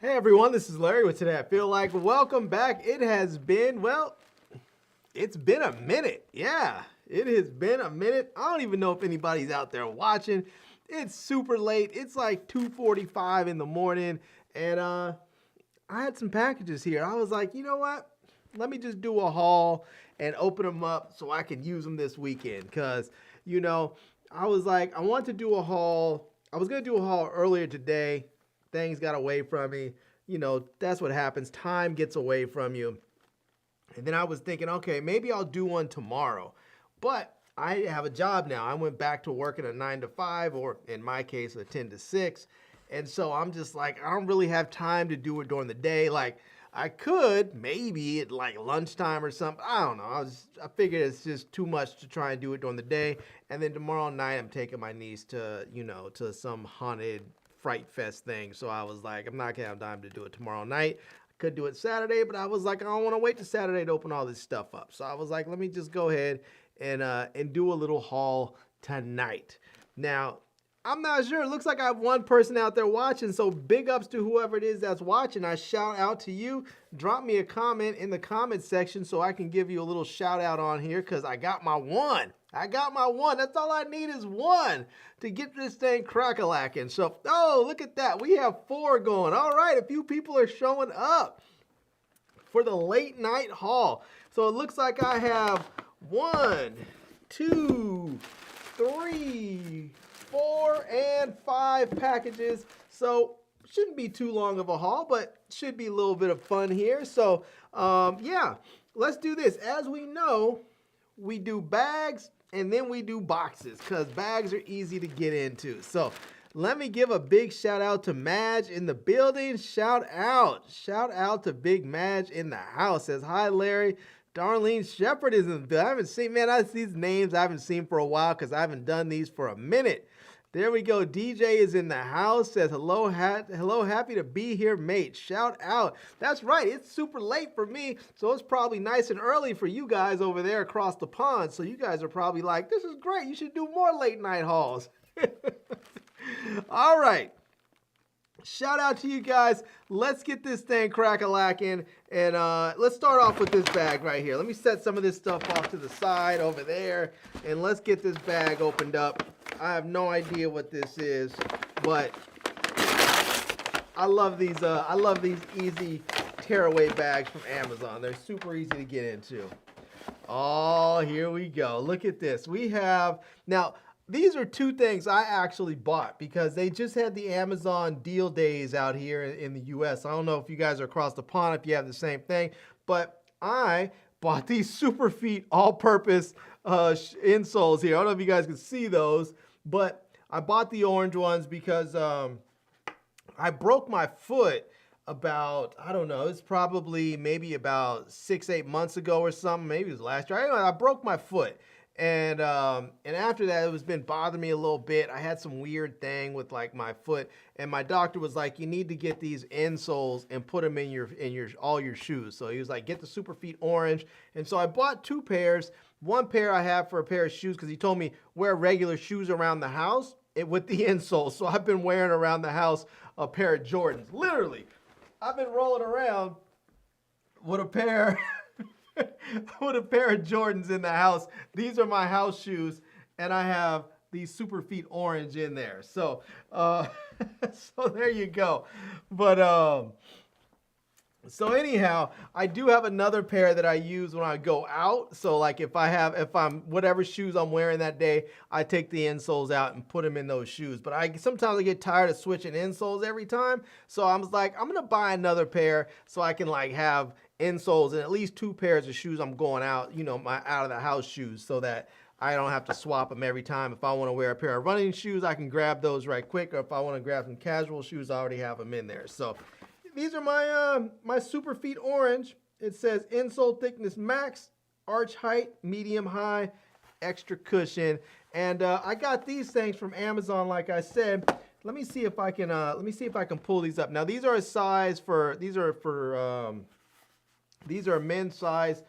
Hey everyone, this is Larry with Today I Feel Like. Welcome back. It has been, well, it's been a minute. Yeah, it has been a minute. I don't even know if anybody's out there watching. It's super late. It's like 2:45 in the morning, and I had some packages here. I was like, you know what? Let me just do a haul and open them up so I can use them this weekend. Because, I was like, I want to do a haul. I was going to do a haul earlier today. Things got away from me. That's what happens. Time gets away from you. And then I was thinking, okay, maybe I'll do one tomorrow. But I have a job now. I went back to working a 9 to 5, or in my case, a 10 to 6. And so I'm just like, I don't really have time to do it during the day. Like, I could maybe at like lunchtime or something. I don't know. I figured it's just too much to try and do it during the day. And then tomorrow night, I'm taking my niece to, to some haunted Fright Fest thing. So I was like, I'm not gonna have time to do it tomorrow night. I could do it Saturday, but I was like, I don't want to wait till Saturday to open all this stuff up. So I was like, let me just go ahead and do a little haul tonight. Now, I'm not sure. It looks like I have one person out there watching, so big ups to whoever it is that's watching. I shout out to you. Drop me a comment in the comment section so I can give you a little shout out on here, because I got my one. I got my one. That's all I need is one to get this thing crack-a-lacking. So, oh, look at that. We have 4 going. All right, a few people are showing up for the late night haul. So it looks like I have 1, 2, 3, 4, and 5 packages. So shouldn't be too long of a haul, but should be a little bit of fun here. So yeah, let's do this. As we know, we do bags and then we do boxes, because bags are easy to get into. So let me give a big shout out to Madge in the building. Shout out to Big Madge in the house. Says, hi Larry. Darlene Shepherd is in the building. I haven't seen, man, these names I haven't seen for a while because I haven't done these for a minute. There we go. DJ is in the house. Says, hello, hello, happy to be here, mate. Shout out. That's right. It's super late for me, so it's probably nice and early for you guys over there across the pond. So you guys are probably like, this is great. You should do more late night hauls. All right. Shout out to you guys. Let's get this thing crack-a-lacking, and let's start off with this bag right here. Let me set some of this stuff off to the side over there, and let's get this bag opened up. I have no idea what this is, but I love these easy tearaway bags from Amazon. They're super easy to get into. Oh, here we go. Look at this. We have now. These are 2 things I actually bought because they just had the Amazon deal days out here in the US. I don't know if you guys are across the pond, if you have the same thing, but I bought these Superfeet all-purpose insoles here. I don't know if you guys can see those, but I bought the orange ones because I broke my foot about, I don't know, it's probably maybe about 6-8 months ago or something. Maybe it was last year. Anyway, I broke my foot. And after that, it was been bothering me a little bit. I had some weird thing with like my foot, and my doctor was like, you need to get these insoles and put them in all your shoes. So he was like, get the Superfeet orange. And so I bought 2 pairs. One pair I have for a pair of shoes because he told me wear regular shoes around the house with the insoles. So I've been wearing around the house a pair of Jordans. Literally, I've been rolling around with a pair. With a pair of Jordans in the house. These are my house shoes, and I have these Superfeet orange in there. So, so there you go. But so anyhow, I do have another pair that I use when I go out. So like if I'm whatever shoes I'm wearing that day, I take the insoles out and put them in those shoes. But sometimes I get tired of switching insoles every time. So I was like, I'm gonna buy another pair so I can like have insoles and at least 2 pairs of shoes I'm going out, my out of the house shoes, so that I don't have to swap them every time. If I want to wear a pair of running shoes, I can grab those right quick, or if I want to grab some casual shoes, I already have them in there. So these are my my Superfeet orange. It says insole thickness max, arch height, medium high, extra cushion, and I got these things from Amazon, like I said. Let me see if I can pull these up. Now these are a size for these are men's size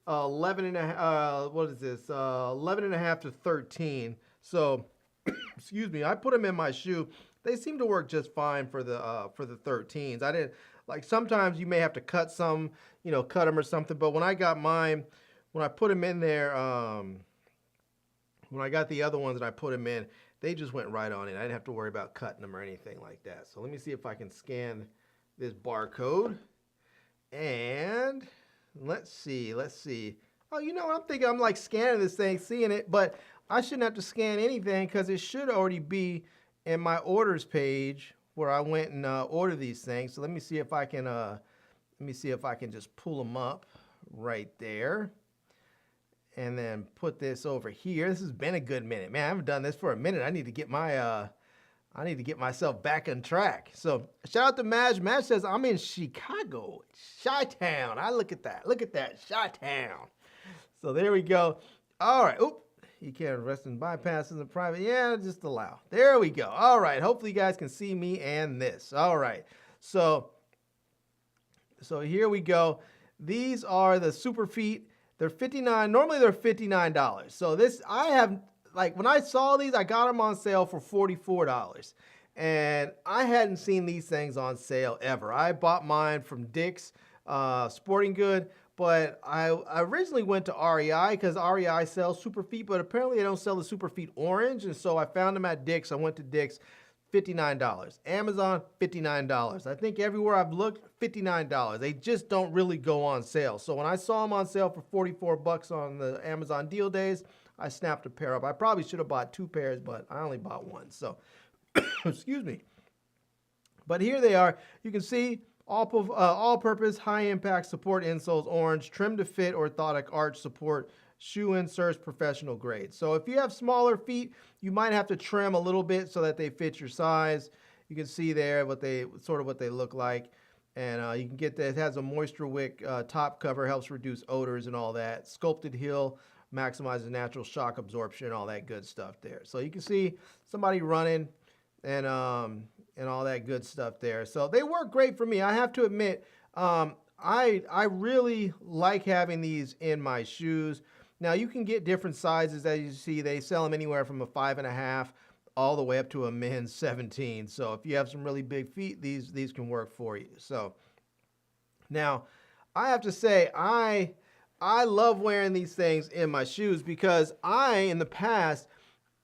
11 and a half, what is this? 11 and a half to 13. So, excuse me, I put them in my shoe they seem to work just fine for the 13s. I didn't like, sometimes you may have to cut some, you know, cut them or something. But when I got mine, when I put them in there, when I got the other ones and I put them in, they just went right on in. I didn't have to worry about cutting them or anything like that. So let me see if I can scan this barcode. And let's see. Oh, you know what? I'm thinking I'm like scanning this thing, seeing it, but I shouldn't have to scan anything because it should already be in my orders page where I went and ordered these things. So let me see if I can just pull them up right there. And then put this over here. This has been a good minute, man. I haven't done this for a minute. I need to get myself back on track. So shout out to Maj. Maj says I'm in Chicago, Chi-Town. I look at that, Chi-Town. So there we go. All right. Oop. You can't rest in bypasses in private. Yeah, just allow. There we go. All right. Hopefully you guys can see me and this. All right. So here we go. These are the Super Feet. They're $59. Normally they're $59. So this, I have, like, when I saw these, I got them on sale for $44. And I hadn't seen these things on sale ever. I bought mine from Dick's Sporting Good, but I originally went to REI because REI sells Super Feet, but apparently they don't sell the Super Feet orange. And so I found them at Dick's. I went to Dick's. $59. Amazon, $59. I think everywhere I've looked, $59. They just don't really go on sale. So when I saw them on sale for 44 bucks on the Amazon deal days, I snapped a pair up. I probably should have bought 2 pairs, but I only bought 1. So, excuse me. But here they are. You can see all-purpose, high-impact support insoles, orange, trim to fit, orthotic arch support, shoe inserts, professional grade. So if you have smaller feet, you might have to trim a little bit so that they fit your size. You can see there what they look like. And you can get that. It has a moisture wick top cover, helps reduce odors and all that. Sculpted heel, maximizes natural shock absorption, all that good stuff there. So you can see somebody running and all that good stuff there. So they work great for me. I have to admit, I really like having these in my shoes. Now you can get different sizes. As you see, they sell them anywhere from a 5.5 all the way up to a men's 17. So if you have some really big feet, these can work for you. So now I have to say, I love wearing these things in my shoes because I, in the past,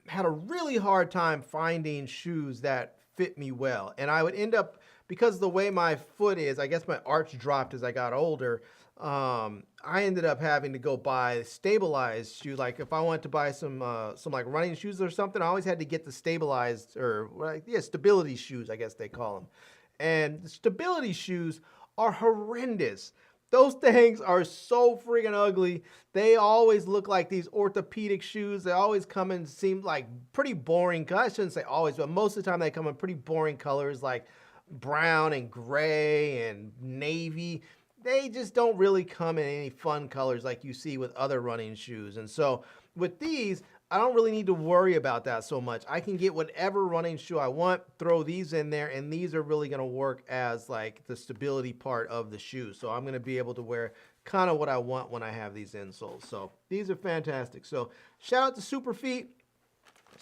had a really hard time finding shoes that fit me well. And I would end up, because of the way my foot is, I guess my arch dropped as I got older, I ended up having to go buy stabilized shoes. Like if I wanted to buy some like running shoes or something, I always had to get the stabilized, or stability shoes, I guess they call them. And the stability shoes are horrendous. Those things are so freaking ugly. They always look like these orthopedic shoes. They always come in, seem like pretty boring. I shouldn't say always, but most of the time they come in pretty boring colors like brown and gray and navy. They just don't really come in any fun colors like you see with other running shoes. And so with these, I don't really need to worry about that so much. I can get whatever running shoe I want, throw these in there, and these are really going to work as like the stability part of the shoe. So I'm going to be able to wear kind of what I want when I have these insoles. So these are fantastic. So shout out to Super Feet.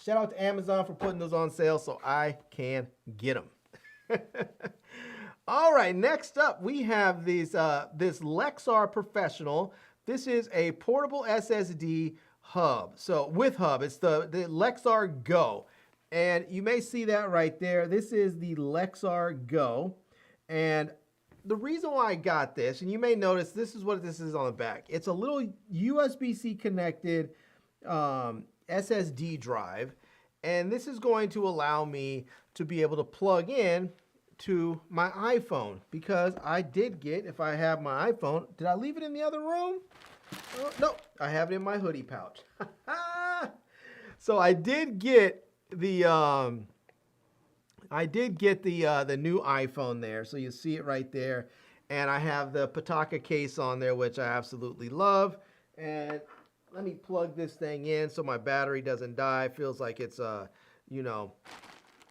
Shout out to Amazon for putting those on sale so I can get them. All right, next up we have these this Lexar Professional. This is a portable SSD hub. So with hub, it's the Lexar Go. And you may see that right there. This is the Lexar Go. And the reason why I got this, and you may notice this is what this is on the back. It's a little USB-C connected SSD drive. And this is going to allow me to be able to plug in to my iPhone, because I did get, if I have my iPhone, did I leave it in the other room? No, I have it in my hoodie pouch. So I did get the new iPhone there. So you see it right there. And I have the Pitaka case on there, which I absolutely love. And let me plug this thing in so my battery doesn't die. Feels like it's did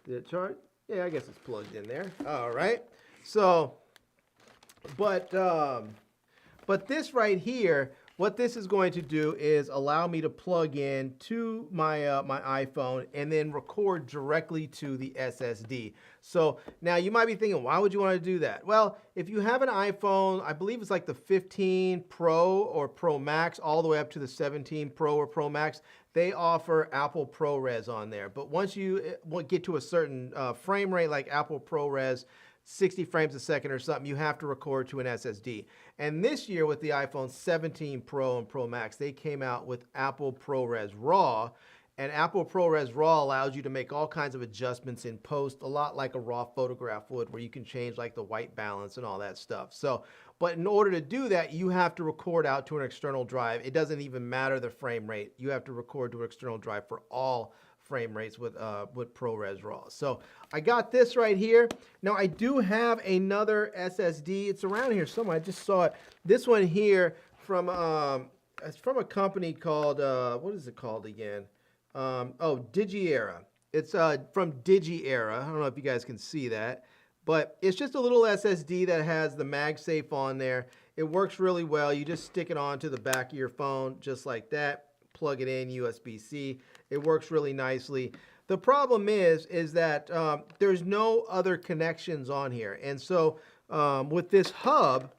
it charge? Yeah, I guess it's plugged in there. All right. So, but this right here what this is going to do is allow me to plug in to my my iPhone and then record directly to the SSD. So now you might be thinking, why would you want to do that? Well, if you have an iPhone, I believe it's like the 15 Pro or Pro Max, all the way up to the 17 Pro or Pro Max, they offer Apple ProRes on there. But once you get to a certain frame rate like Apple ProRes, 60 frames a second or something, you have to record to an SSD. And this year with the iPhone 17 Pro and Pro Max, they came out with Apple ProRes RAW. And Apple ProRes RAW allows you to make all kinds of adjustments in post, a lot like a raw photograph would, where you can change like the white balance and all that stuff. So, but in order to do that, you have to record out to an external drive. It doesn't even matter the frame rate. You have to record to an external drive for all frame rates with ProRes RAW. So I got this right here. Now I do have another SSD. It's around here somewhere. I just saw it. This one here from it's from a company called what is it called again? Oh, Digiera. It's from Digiera. I don't know if you guys can see that, but it's just a little SSD that has the MagSafe on there. It works really well. You just stick it onto the back of your phone just like that. Plug it in USB-C. It works really nicely. The problem is that there's no other connections on here. And so with this hub,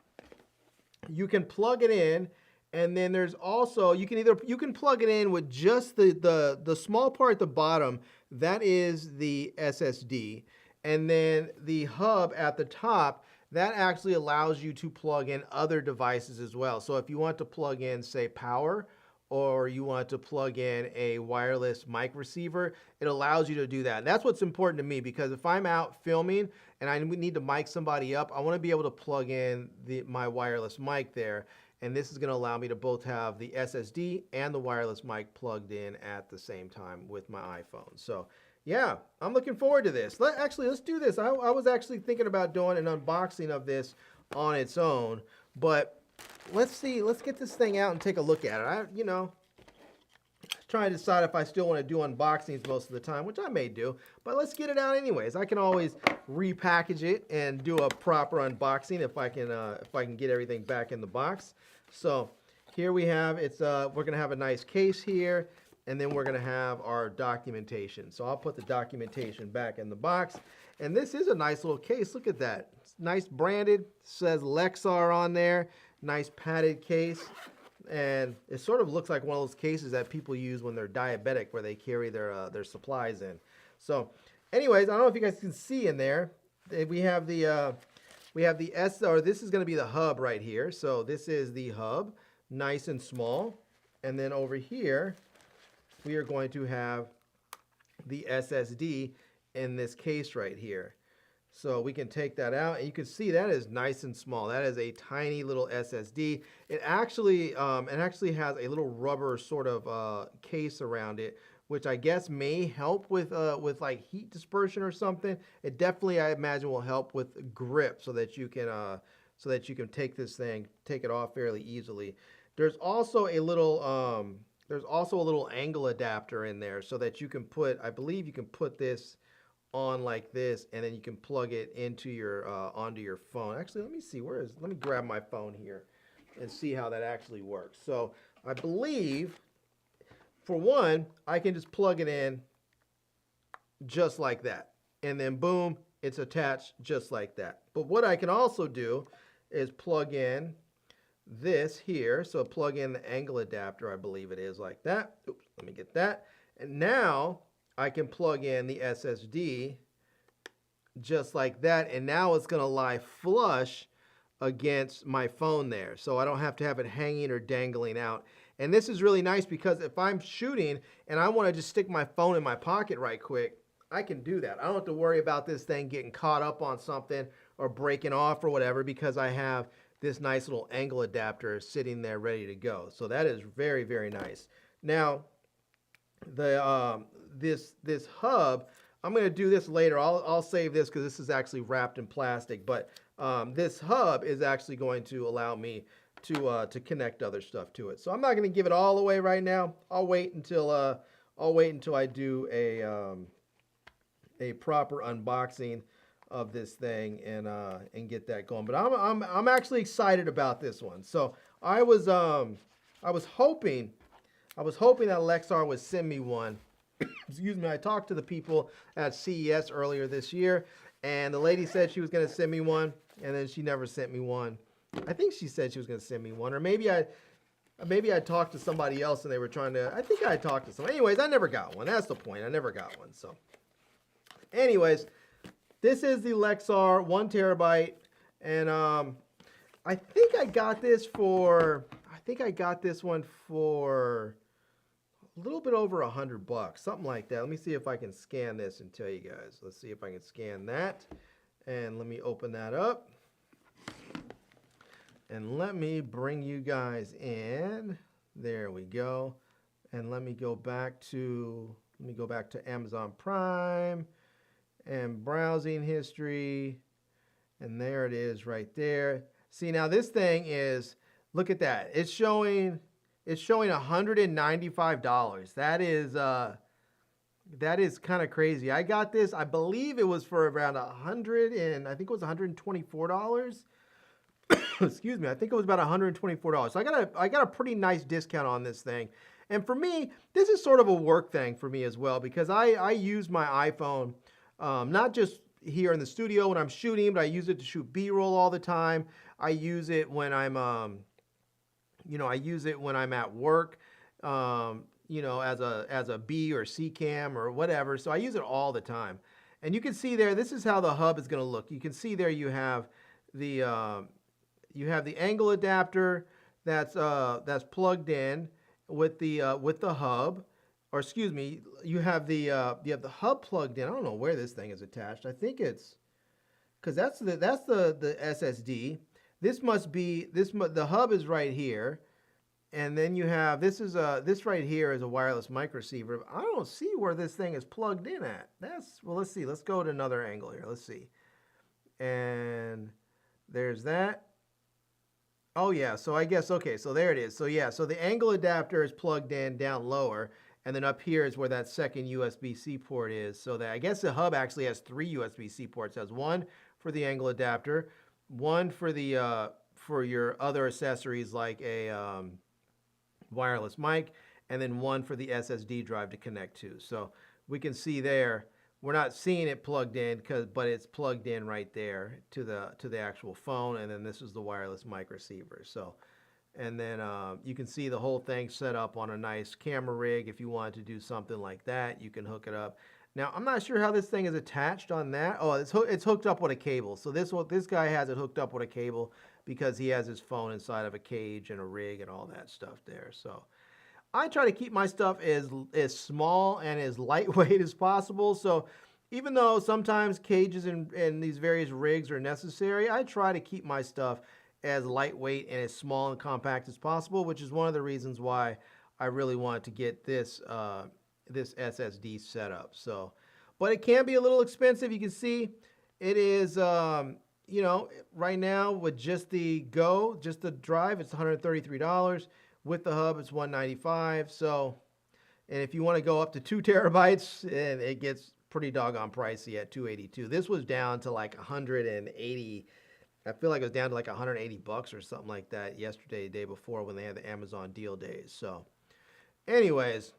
you can plug it in, and then there's also, you can plug it in with just the small part at the bottom, that is the SSD. And then the hub at the top, that actually allows you to plug in other devices as well. So if you want to plug in, say, power, or you want to plug in a wireless mic receiver, it allows you to do that. And that's what's important to me, because if I'm out filming and I need to mic somebody up, I want to be able to plug in my wireless mic there. And this is going to allow me to both have the SSD and the wireless mic plugged in at the same time with my iPhone. So yeah, I'm looking forward to this. Let's do this. I was actually thinking about doing an unboxing of this on its own, but let's see. Let's get this thing out and take a look at it. Trying to decide if I still want to do unboxings most of the time, which I may do, but let's get it out anyways. I can always repackage it and do a proper unboxing if I can get everything back in the box. So here we have we're gonna have a nice case here, and then we're gonna have our documentation. So I'll put the documentation back in the box, and this is a nice little case. Look at that. It's nice branded. Says Lexar on there. Nice padded case. And it sort of looks like one of those cases that people use when they're diabetic, where they carry their supplies in. So anyways, I don't know if you guys can see in there, we have the this is going to be the hub right here. So this is the hub, nice and small. And then over here, we are going to have the SSD in this case right here. So we can take that out, and you can see that is nice and small. That is a tiny little SSD. It actually has a little rubber sort of case around it, which I guess may help with like heat dispersion or something. It definitely, I imagine, will help with grip, so that you can take this thing, take it off fairly easily. There's also a little angle adapter in there, so that you can put, I believe you can put this on like this, and then you can plug it into your onto your phone. Actually, let me see, let me grab my phone here and see how that actually works. So I believe, for one, I can just plug it in just like that, and then boom, it's attached just like that. But what I can also do is plug in this here. So plug in the angle adapter, I believe it is, like that. Oops, let me get that. And now I can plug in the SSD just like that, and now it's going to lie flush against my phone there, so I don't have to have it hanging or dangling out. And this is really nice, because if I'm shooting and I want to just stick my phone in my pocket right quick, I can do that. I don't have to worry about this thing getting caught up on something or breaking off or whatever, because I have this nice little angle adapter sitting there ready to go. So that is very, very nice. Now, this hub, I'm going to do this later. I'll save this because this is actually wrapped in plastic. But this hub is actually going to allow me to connect other stuff to it. So I'm not going to give it all away right now. I'll wait until I do a proper unboxing of this thing and get that going. But I'm actually excited about this one. So I was I was hoping that Lexar would send me one. Excuse me. I talked to the people at CES earlier this year, and the lady said she was going to send me one, and then she never sent me one. I think she said she was going to send me one, or maybe I talked to somebody else and they were trying to. I think I talked to someone. Anyways, I never got one. That's the point. I never got one. So, anyways, this is the Lexar 1 terabyte, and I think I got this for. I think I got this one for a little bit over $100, something like that. Let me see if I can scan this and tell you guys. Let's see if I can scan that, and let me open that up. And let me bring you guys in. There we go. And let me go back to Amazon Prime and browsing history. And there it is right there. See, now this thing is, look at that. It's showing $195. That is kind of crazy. I got this, I believe it was for around I think it was $124. Excuse me, I think it was about $124. So I got a pretty nice discount on this thing. And for me, this is sort of a work thing for me as well, because I use my iPhone, not just here in the studio when I'm shooting, but I use it to shoot B-roll all the time. I use it when I'm, I use it when I'm at work, as a B or C cam or whatever. So I use it all the time. And you can see there, this is how the hub is going to look. You can see there you have the angle adapter that's plugged in with the hub, or excuse me, you have the hub plugged in. I don't know where this thing is attached. I think it's because that's the SSD. The hub is right here, and then you have this right here is a wireless mic receiver. I don't see where this thing is plugged in at. Well, let's see. Let's go to another angle here. Let's see, and there's that. Oh yeah, so I guess, okay, so there it is. So yeah, so the angle adapter is plugged in down lower, and then up here is where that second USB-C port is. So that, I guess the hub actually has 3 USB-C ports. It has one for the angle adapter, one for the for your other accessories like a wireless mic, and then one for the SSD drive to connect to. So we can see there, we're not seeing it plugged in, but it's plugged in right there to the actual phone, and then this is the wireless mic receiver. So, and then you can see the whole thing set up on a nice camera rig. If you wanted to do something like that, you can hook it up. Now, I'm not sure how this thing is attached on that. Oh, it's hooked up with a cable. So this guy has it hooked up with a cable because he has his phone inside of a cage and a rig and all that stuff there. So I try to keep my stuff as small and as lightweight as possible. So even though sometimes cages and these various rigs are necessary, I try to keep my stuff as lightweight and as small and compact as possible, which is one of the reasons why I really wanted to get this this SSD setup. So, but it can be a little expensive. You can see it is, right now with just the drive, it's $133. With the hub, it's $195. So, and if you want to go up to 2 terabytes, and it gets pretty doggone pricey at $282. This was down to like 180. I feel like it was down to like $180 or something like that yesterday, the day before, when they had the Amazon deal days. So, anyways,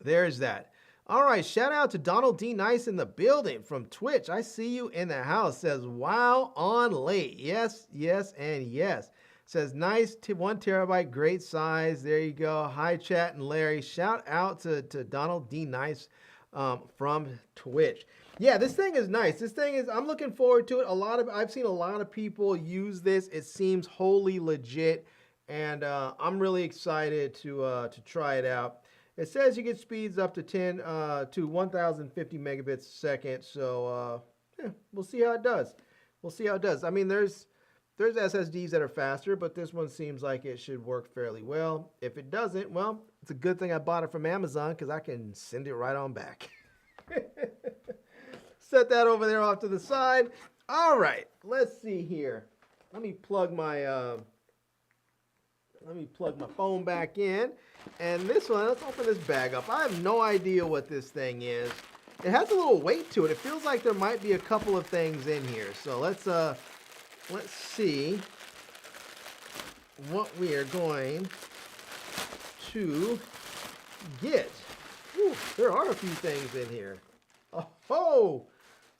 there's that. All right, shout out to Donald D. Nice in the building from Twitch. I see you in the house. Says, wow, on late. Yes, yes, and yes. Says, nice 1 terabyte, great size. There you go. Hi, chat and Larry. Shout out to Donald D. Nice from Twitch. Yeah, this thing is nice. This thing is, I'm looking forward to it. I've seen a lot of people use this. It seems wholly legit, and I'm really excited to try it out. It says you get speeds up to 1,050 megabits a second. So we'll see how it does. We'll see how it does. I mean, there's SSDs that are faster, but this one seems like it should work fairly well. If it doesn't, well, it's a good thing I bought it from Amazon because I can send it right on back. Set that over there off to the side. All right, let's see here. Let me plug my phone back in. And this one, let's open this bag up. I have no idea what this thing is. It has a little weight to it. It feels like there might be a couple of things in here. So let's see what we are going to get. Whew, there are a few things in here. Oh,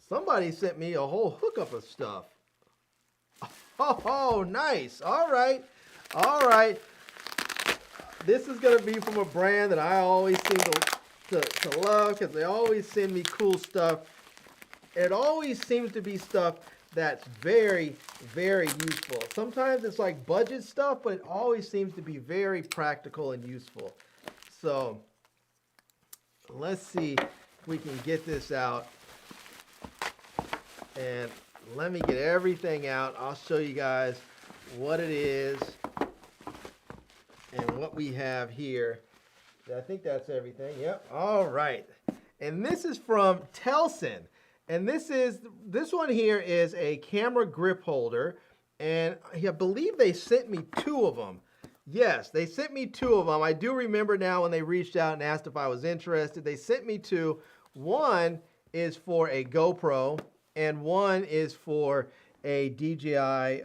somebody sent me a whole hookup of stuff. Oh, nice. All right. This is going to be from a brand that I always seem to love because they always send me cool stuff. It always seems to be stuff that's very, very useful. Sometimes it's like budget stuff, but it always seems to be very practical and useful. So let's see if we can get this out. And let me get everything out. I'll show you guys what it is and what we have here. I think that's everything. Yep. All right. And this is from Telson. And this one here is a camera grip holder. And I believe they sent me 2 of them. Yes, they sent me 2 of them. I do remember now when they reached out and asked if I was interested. They sent me 2. One is for a GoPro, and one is for a DJI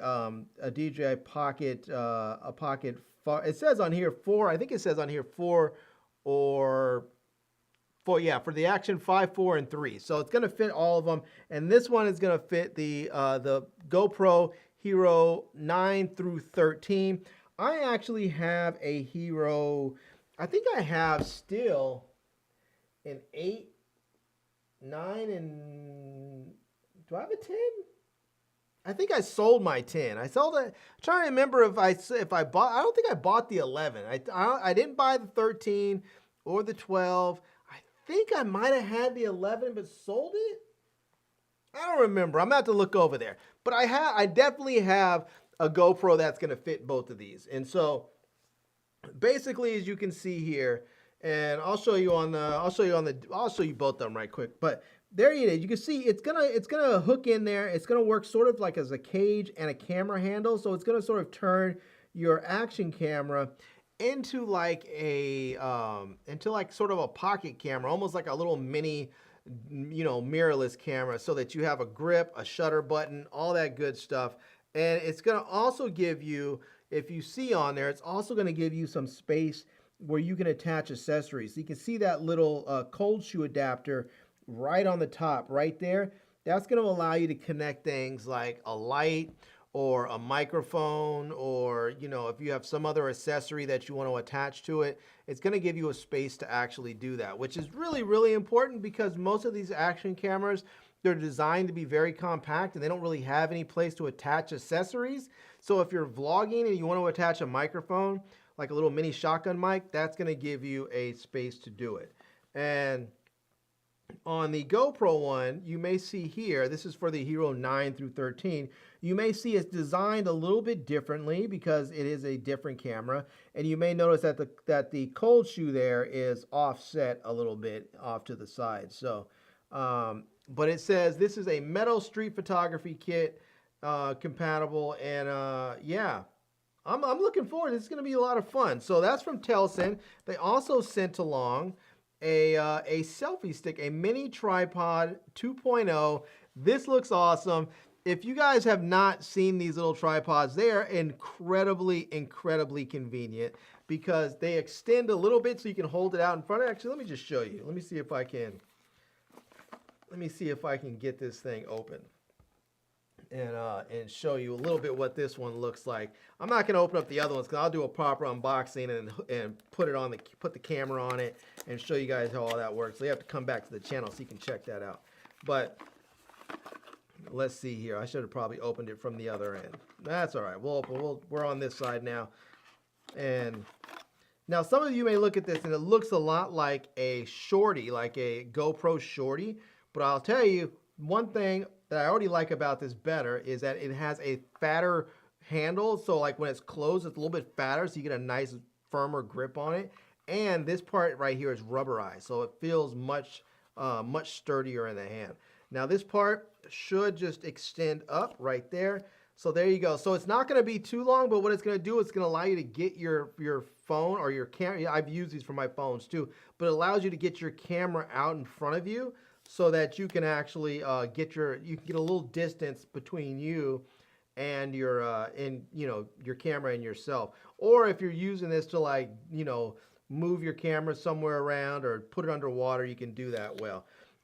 Pocket, a Pocket. It says on here 4. I think it says on here 4 or 4. Yeah, for the Action 5, 4, and 3. So it's gonna fit all of them, and this one is gonna fit the GoPro Hero 9 through 13. I actually have a Hero. I think I have still an 8, 9, and do I have a 10? I think I sold my 10. I sold it. I'm trying to remember if I bought. I don't think I bought the 11. I didn't buy the 13 or the 12. I think I might have had the 11 but sold it. I don't remember. I'm gonna have to look over there. But I definitely have a GoPro that's gonna fit both of these. And so basically, as you can see here, and I'll show you both of them right quick. But there it is. You can see it's gonna hook in there. It's gonna work sort of like as a cage and a camera handle. So it's gonna sort of turn your action camera into like sort of a pocket camera, almost like a little mini, mirrorless camera, so that you have a grip, a shutter button, all that good stuff. And it's gonna also give you, if you see on there, it's also gonna give you some space where you can attach accessories. So you can see that little cold shoe adapter right on the top, right there. That's going to allow you to connect things like a light or a microphone, or if you have some other accessory that you want to attach to it, it's going to give you a space to actually do that, which is really, really important because most of these action cameras, they're designed to be very compact and they don't really have any place to attach accessories. So if you're vlogging and you want to attach a microphone, like a little mini shotgun mic, that's going to give you a space to do it. And on the GoPro one, you may see here, this is for the Hero 9 through 13, you may see it's designed a little bit differently because it is a different camera. And you may notice that the cold shoe there is offset a little bit off to the side. So, but it says this is a metal street photography kit compatible. And yeah, I'm looking forward. This is going to be a lot of fun. So that's from Telson. They also sent along a selfie stick, a mini tripod 2.0. This looks awesome. If you guys have not seen these little tripods, they are incredibly, incredibly convenient because they extend a little bit so you can hold it out in front. Actually, let me just show you. Let me see if I can get this thing open and show you a little bit what this one looks like. I'm not going to open up the other ones because I'll do a proper unboxing and put the camera on it and show you guys how all that works. So you have to come back to the channel so you can check that out. But let's see here. I should have probably opened it from the other end. That's all right. We're on this side now. And now some of you may look at this and it looks a lot like a shorty, like a GoPro shorty. But I'll tell you one thing that I already like about this better is that it has a fatter handle. So like when it's closed, it's a little bit fatter, so you get a nice firmer grip on it. And this part right here is rubberized, so it feels much sturdier in the hand. Now this part should just extend up right there. So there you go. So it's not going to be too long, but what it's going to do is it's going to allow you to get your phone or your camera. I've used these for my phones too, but it allows you to get your camera out in front of you, so that you can actually get a little distance between you and your camera and yourself. Or if you're using this to move your camera somewhere around or put it underwater, you can do that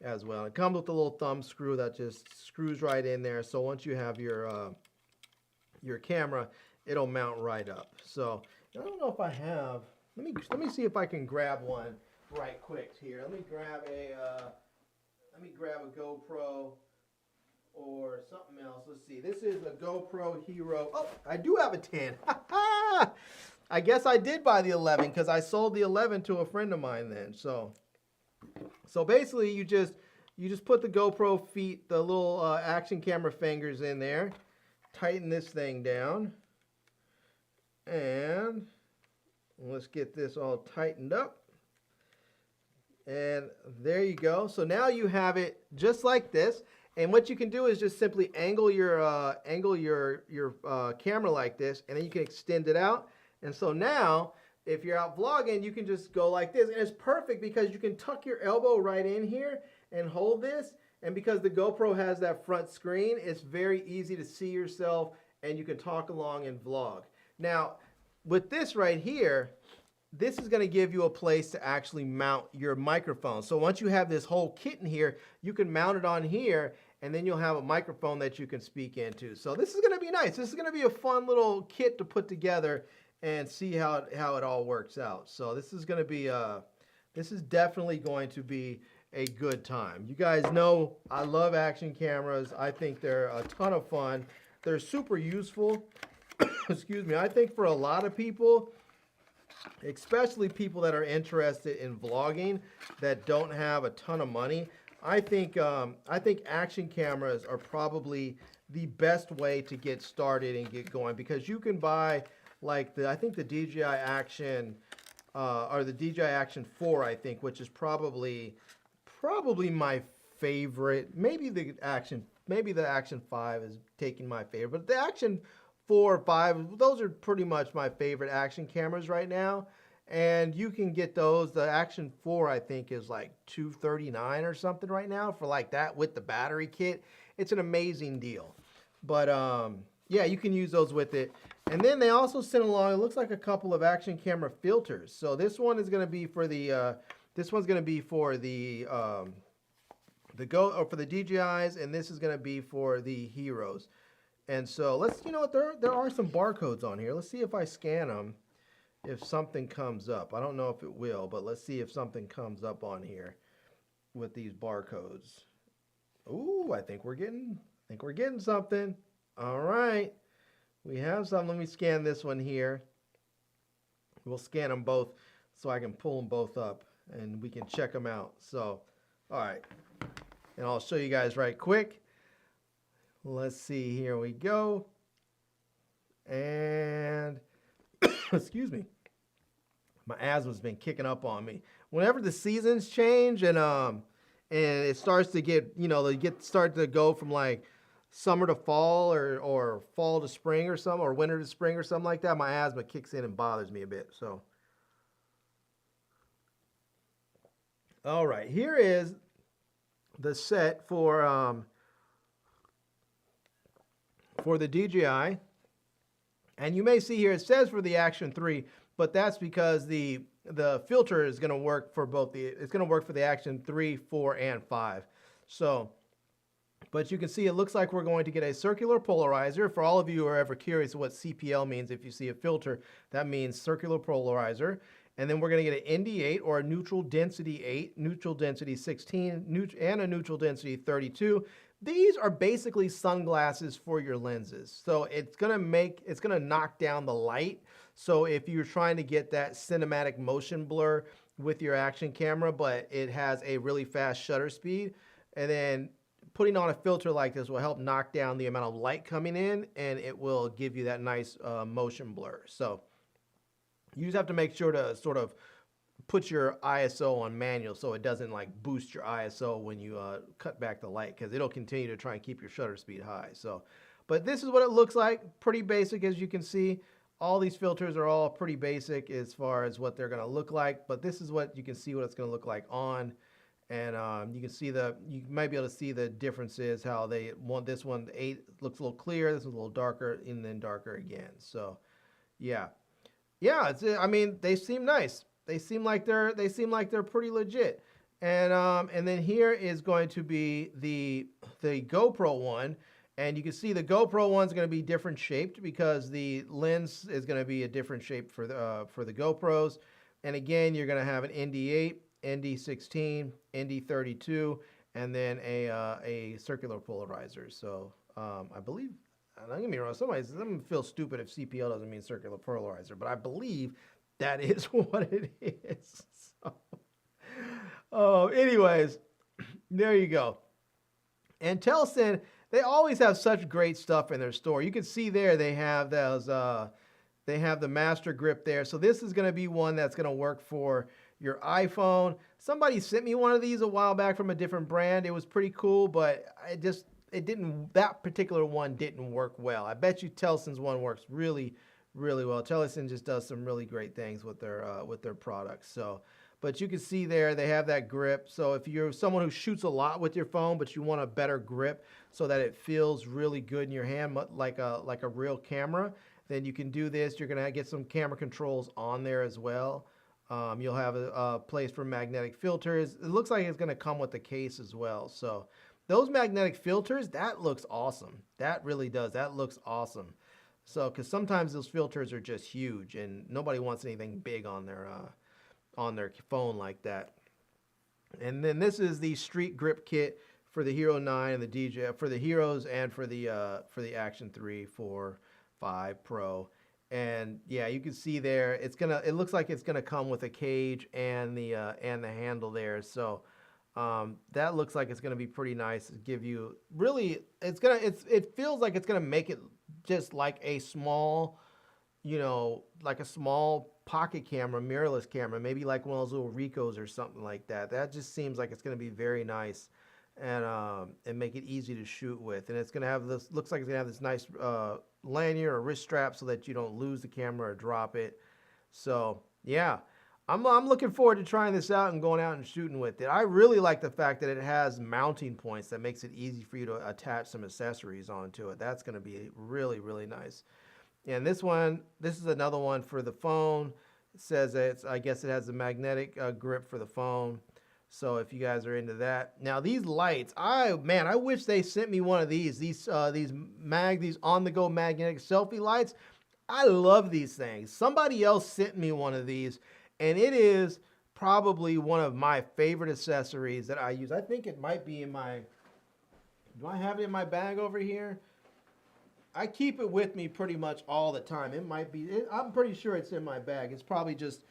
as well. It comes with a little thumb screw that just screws right in there. So once you have your camera, it'll mount right up. So I don't know if I have. Let me see if I can grab one right quick here. Let me grab a GoPro or something else. Let's see. This is a GoPro Hero. Oh, I do have a 10. I guess I did buy the 11 because I sold the 11 to a friend of mine then. So basically you just put the GoPro feet, the little action camera fingers in there, tighten this thing down, and let's get this all tightened up. And there you go. So now you have it just like this. And what you can do is just simply angle your camera like this, and then you can extend it out. And so now, if you're out vlogging, you can just go like this. And it's perfect because you can tuck your elbow right in here and hold this. And because the GoPro has that front screen, it's very easy to see yourself, and you can talk along and vlog. Now, with this right here, this is going to give you a place to actually mount your microphone. So once you have this whole kit in here, you can mount it on here, and then you'll have a microphone that you can speak into. So this is going to be nice. This is going to be a fun little kit to put together and see how it all works out. So this is going to be this is definitely going to be a good time. You guys know I love action cameras. I think they're a ton of fun. They're super useful. Excuse me. I think for a lot of people, especially people that are interested in vlogging that don't have a ton of money, I think action cameras are probably the best way to get started and get going, because you can buy like I think the DJI Action or the DJI Action 4, I think, which is probably my favorite. Maybe the Action 5 is taking my favorite, but the Action 4 or 5, those are pretty much my favorite action cameras right now. And you can get those. The Action 4, I think, is like $239 or something right now for like that with the battery kit. It's an amazing deal. But yeah, you can use those with it. And then they also sent along, it looks like a couple of action camera filters. So this one is going to be for the for the DJIs, and this is going to be for the Heroes. And so let's, you know what, there are some barcodes on here. Let's see if I scan them, if something comes up. I don't know if it will, but let's see if something comes up on here with these barcodes. Ooh, I think we're getting something. All right. We have some. Let me scan this one here. We'll scan them both so I can pull them both up and we can check them out. So, all right. And I'll show you guys right quick. Let's see. Here we go. And excuse me. My asthma's been kicking up on me. Whenever the seasons change and it starts to get, you know, start to go from like summer to fall or fall to spring or something, or winter to spring or something like that, my asthma kicks in and bothers me a bit. So, all right, here is the set for the DJI, and you may see here it says for the Action 3, but that's because the filter is going to work for both it's going to work for the Action 3, 4, and 5. So, but you can see it looks like we're going to get a circular polarizer. For all of you who are ever curious what CPL means, if you see a filter, that means circular polarizer. And then we're going to get an ND8 or a neutral density 8, neutral density 16, and a neutral density 32. These are basically sunglasses for your lenses. So it's going to knock down the light. So if you're trying to get that cinematic motion blur with your action camera, but it has a really fast shutter speed, and then putting on a filter like this will help knock down the amount of light coming in, and it will give you that nice motion blur. So you just have to make sure to sort of put your ISO on manual so it doesn't like boost your ISO when you cut back the light, because it'll continue to try and keep your shutter speed high. So, but this is what it looks like. Pretty basic, as you can see. All these filters are all pretty basic as far as what they're going to look like, but this is what you can see what it's going to look like on. And you can see you might be able to see the differences, how they want this one, the 8 looks a little clear, this is a little darker, and then darker again. So, yeah. Yeah, I mean, they seem nice. They seem like they're pretty legit. And then here is going to be the GoPro one. And you can see the GoPro one's going to be different shaped because the lens is going to be a different shape for the GoPros. And again, you're going to have an ND8, ND16, ND32, and then a circular polarizer. So I believe, don't get me wrong, some feel stupid if CPL doesn't mean circular polarizer, but I believe that is what it is. So, anyways, there you go. And Telson, they always have such great stuff in their store. You can see there they have those, they have the master grip there. So this is going to be one that's going to work for your iPhone. Somebody sent me one of these a while back from a different brand. It was pretty cool, but that particular one didn't work well. I bet you Telson's one works really, really well. Telson just does some really great things with their products. So, but you can see there they have that grip. So if you're someone who shoots a lot with your phone, but you want a better grip so that it feels really good in your hand, like a real camera, then you can do this. You're gonna get some camera controls on there as well. You'll have a place for magnetic filters. It looks like it's gonna come with the case as well. So those magnetic filters, that looks awesome. That really does. That looks awesome. So, because sometimes those filters are just huge, and nobody wants anything big on their phone like that. And then this is the street grip kit for the Hero 9 and the DJI, for the Heroes and for the Action 3, 4, 5 Pro. And yeah, you can see there it looks like it's gonna come with a cage and the handle there. So that looks like it's gonna be pretty nice. Give you really, it feels like it's gonna make it just like a small, like a small pocket camera, mirrorless camera, maybe like one of those little Ricos or something like that. That just seems like it's going to be very nice and make it easy to shoot with. And it's going to have this, looks like it's going to have this nice lanyard or wrist strap so that you don't lose the camera or drop it. So yeah, I'm looking forward to trying this out and going out and shooting with it. I really like the fact that it has mounting points that makes it easy for you to attach some accessories onto it. That's going to be really, really nice. And this is another one for the phone. It says that I guess it has a magnetic grip for the phone. So if you guys are into that. Now these lights, I wish they sent me one of these on-the-go magnetic selfie lights. I love these things. Somebody else sent me one of these, and it is probably one of my favorite accessories that I use. I think it might be in my, do I have it in my bag over here? I keep it with me pretty much all the time. It might be, I'm pretty sure it's in my bag. It's probably just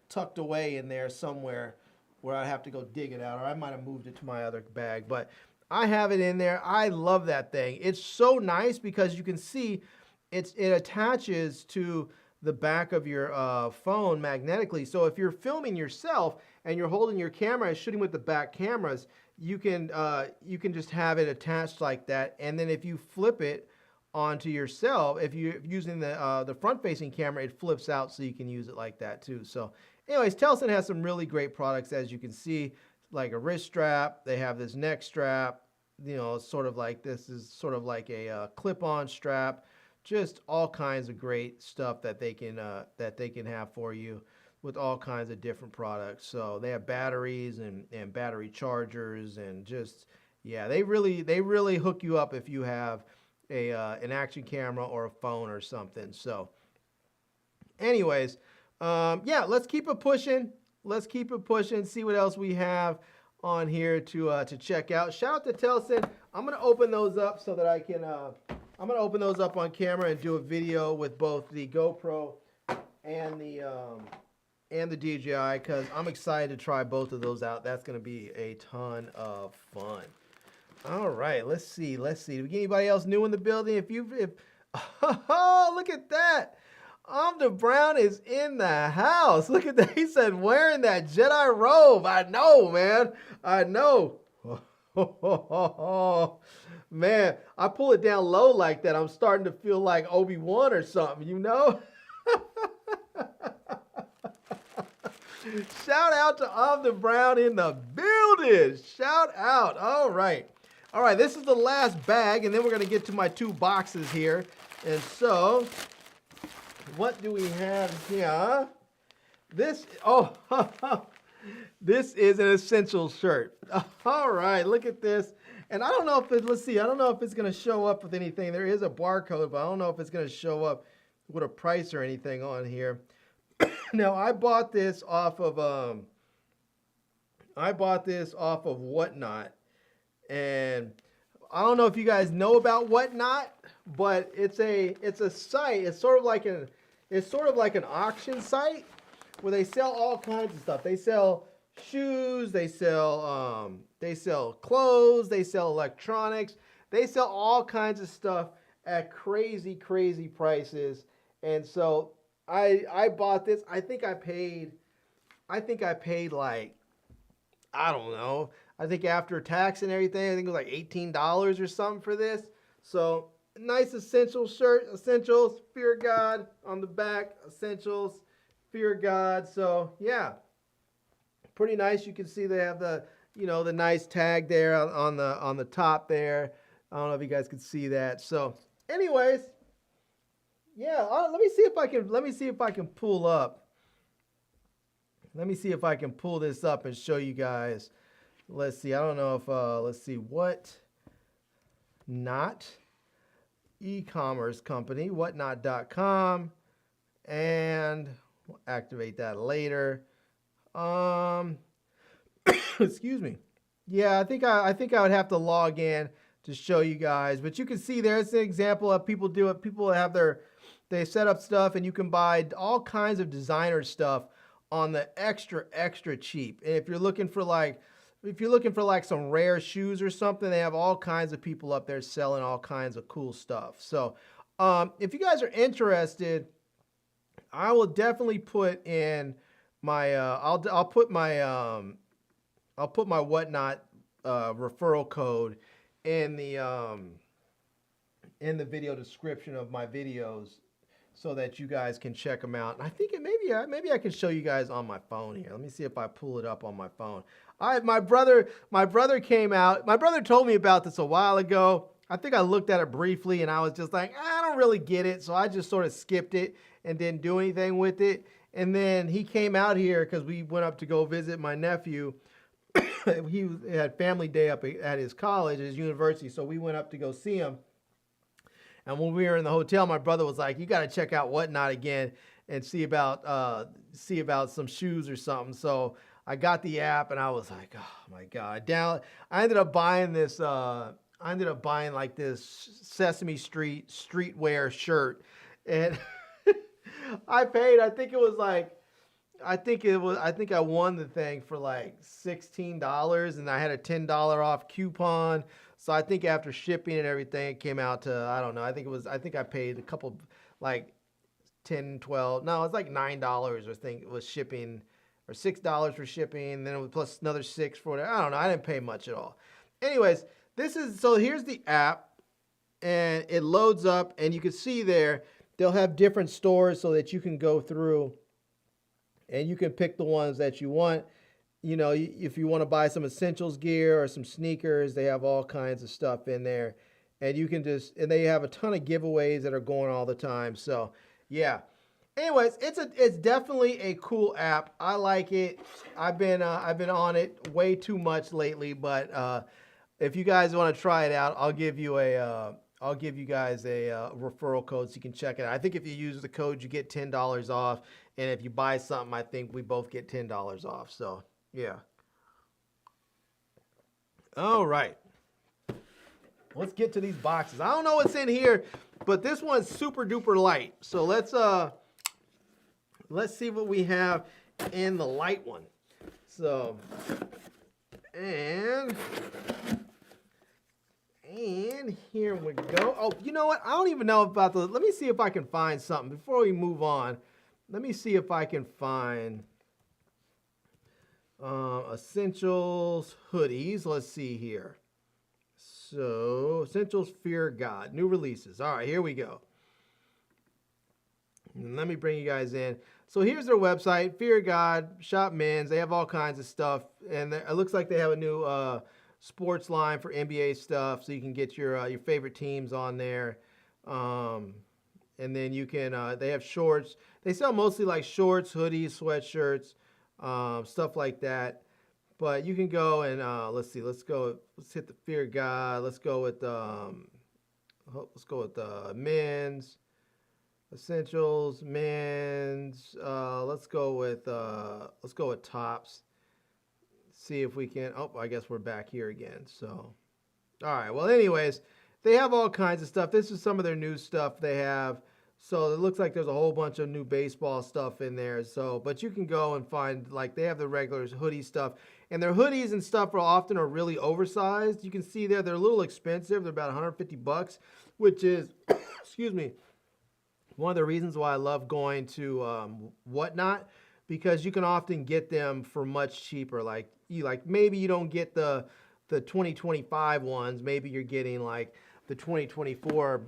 tucked away in there somewhere where I have to go dig it out, or I might have moved it to my other bag, but I have it in there. I love that thing. It's so nice because you can see it attaches to the back of your phone magnetically. So if you're filming yourself and you're holding your camera and shooting with the back cameras, you can just have it attached like that. And then if you flip it onto yourself, if you're using the front-facing camera, it flips out so you can use it like that too. So anyways, Telson has some really great products, as you can see, like a wrist strap. They have this neck strap, sort of like this is sort of like a clip-on strap. Just all kinds of great stuff that they can have for you with all kinds of different products. So they have batteries and battery chargers, and just, yeah, they really hook you up if you have an action camera or a phone or something. So anyways, yeah, let's keep it pushing. Let's keep it pushing. See what else we have on here to check out. Shout out to Telson. I'm gonna open those up so that I can. I'm gonna open those up on camera and do a video with both the GoPro and the DJI, because I'm excited to try both of those out. That's gonna be a ton of fun. All right, let's see. Do we get anybody else new in the building? Oh, look at that. The Brown is in the house. Look at that. He said, wearing that Jedi robe. I know, man. I know. Man, I pull it down low like that, I'm starting to feel like Obi-Wan or something, Shout out to the Brown in the building. Shout out. All right. All right, this is the last bag, and then we're going to get to my two boxes here. And so, what do we have here? This, oh, this is an essential shirt. All right, look at this. And I don't know if let's see, I don't know if it's going to show up with anything. There is a barcode, but I don't know if it's going to show up with a price or anything on here. Now, I bought this off of Whatnot. And I don't know if you guys know about Whatnot, but it's a site. It's sort of like an auction site where they sell all kinds of stuff. They sell shoes, they sell clothes, they sell electronics, they sell all kinds of stuff at crazy prices. And so I bought this. I think I paid like, I don't know. I think after tax and everything, I think it was like $18 or something for this. So nice essential shirt, essentials, fear God on the back, essentials, fear God. So yeah, pretty nice. You can see they have the, the nice tag there on the top there. I don't know if you guys can see that. So anyways, yeah, let me see if I can pull up. Let me see if I can pull this up and show you guys. Let's see. I don't know if let's see, Whatnot e-commerce company, whatnot.com, and we'll activate that later. Excuse me. Yeah, I think I would have to log in to show you guys, but you can see there's an example of people do it. People have they set up stuff, and you can buy all kinds of designer stuff on the extra cheap. And if you're looking for like some rare shoes or something, they have all kinds of people up there selling all kinds of cool stuff. So if you guys are interested, I will definitely put in my I'll put my Whatnot referral code in the video description of my videos, so that you guys can check them out. And I think maybe I can show you guys on my phone here. Let me see if I pull it up on my phone. My brother came out. My brother told me about this a while ago. I think I looked at it briefly and I was just like, I don't really get it. So I just sort of skipped it and didn't do anything with it. And then he came out here because we went up to go visit my nephew. He had family day up at his college, his university. So we went up to go see him. And when we were in the hotel, my brother was like, you got to check out Whatnot again and see about some shoes or something. So I got the app and I was like, oh my God. I ended up buying this, like this Sesame Street streetwear shirt. And I think I won the thing for like $16, and I had a $10 off coupon. So I think after shipping and everything, it came out to, I don't know. I think I paid a couple, like 10, 12. No, it was like $9 or thing. It was shipping, or $6 for shipping. Then it was plus another $6 for it. I don't know. I didn't pay much at all. Anyways, here's the app, and it loads up, and you can see there, they'll have different stores so that you can go through and you can pick the ones that you want. If you want to buy some essentials gear or some sneakers, they have all kinds of stuff in there. And you can and they have a ton of giveaways that are going all the time. So, yeah. Anyways, it's definitely a cool app. I like it. I've been on it way too much lately, but if you guys want to try it out, I'll give you guys a referral code so you can check it out. I think if you use the code, you get $10 off. And if you buy something, I think we both get $10 off. So, yeah. All right. Let's get to these boxes. I don't know what's in here, but this one's super duper light. So let's see what we have in the light one. So, and here we go. Oh, you know what? I don't even know about the, let me see if I can find something before we move on. Let me see if I can find essentials hoodies. Let's see here. So, essentials fear God, new releases. All right, here we go. And let me bring you guys in. So here's their website, Fear God, Shop Men's. They have all kinds of stuff, and it looks like they have a new sports line for NBA stuff, so you can get your favorite teams on there. And then you can, they have shorts. They sell mostly like shorts, hoodies, sweatshirts, stuff like that. But you can go and, let's see, let's hit the Fear God. Let's go with men's essentials, men's, let's go with tops. See if we can, oh, I guess we're back here again. So, all right. Well, anyways, they have all kinds of stuff. This is some of their new stuff they have. So it looks like there's a whole bunch of new baseball stuff in there. So, but you can go and find, like, they have the regular hoodie stuff. And their hoodies and stuff are really oversized. You can see there, they're a little expensive. They're about $150, which is, excuse me, one of the reasons why I love going to Whatnot, because you can often get them for much cheaper. Like maybe you don't get the 2025 ones. Maybe you're getting like the 2024,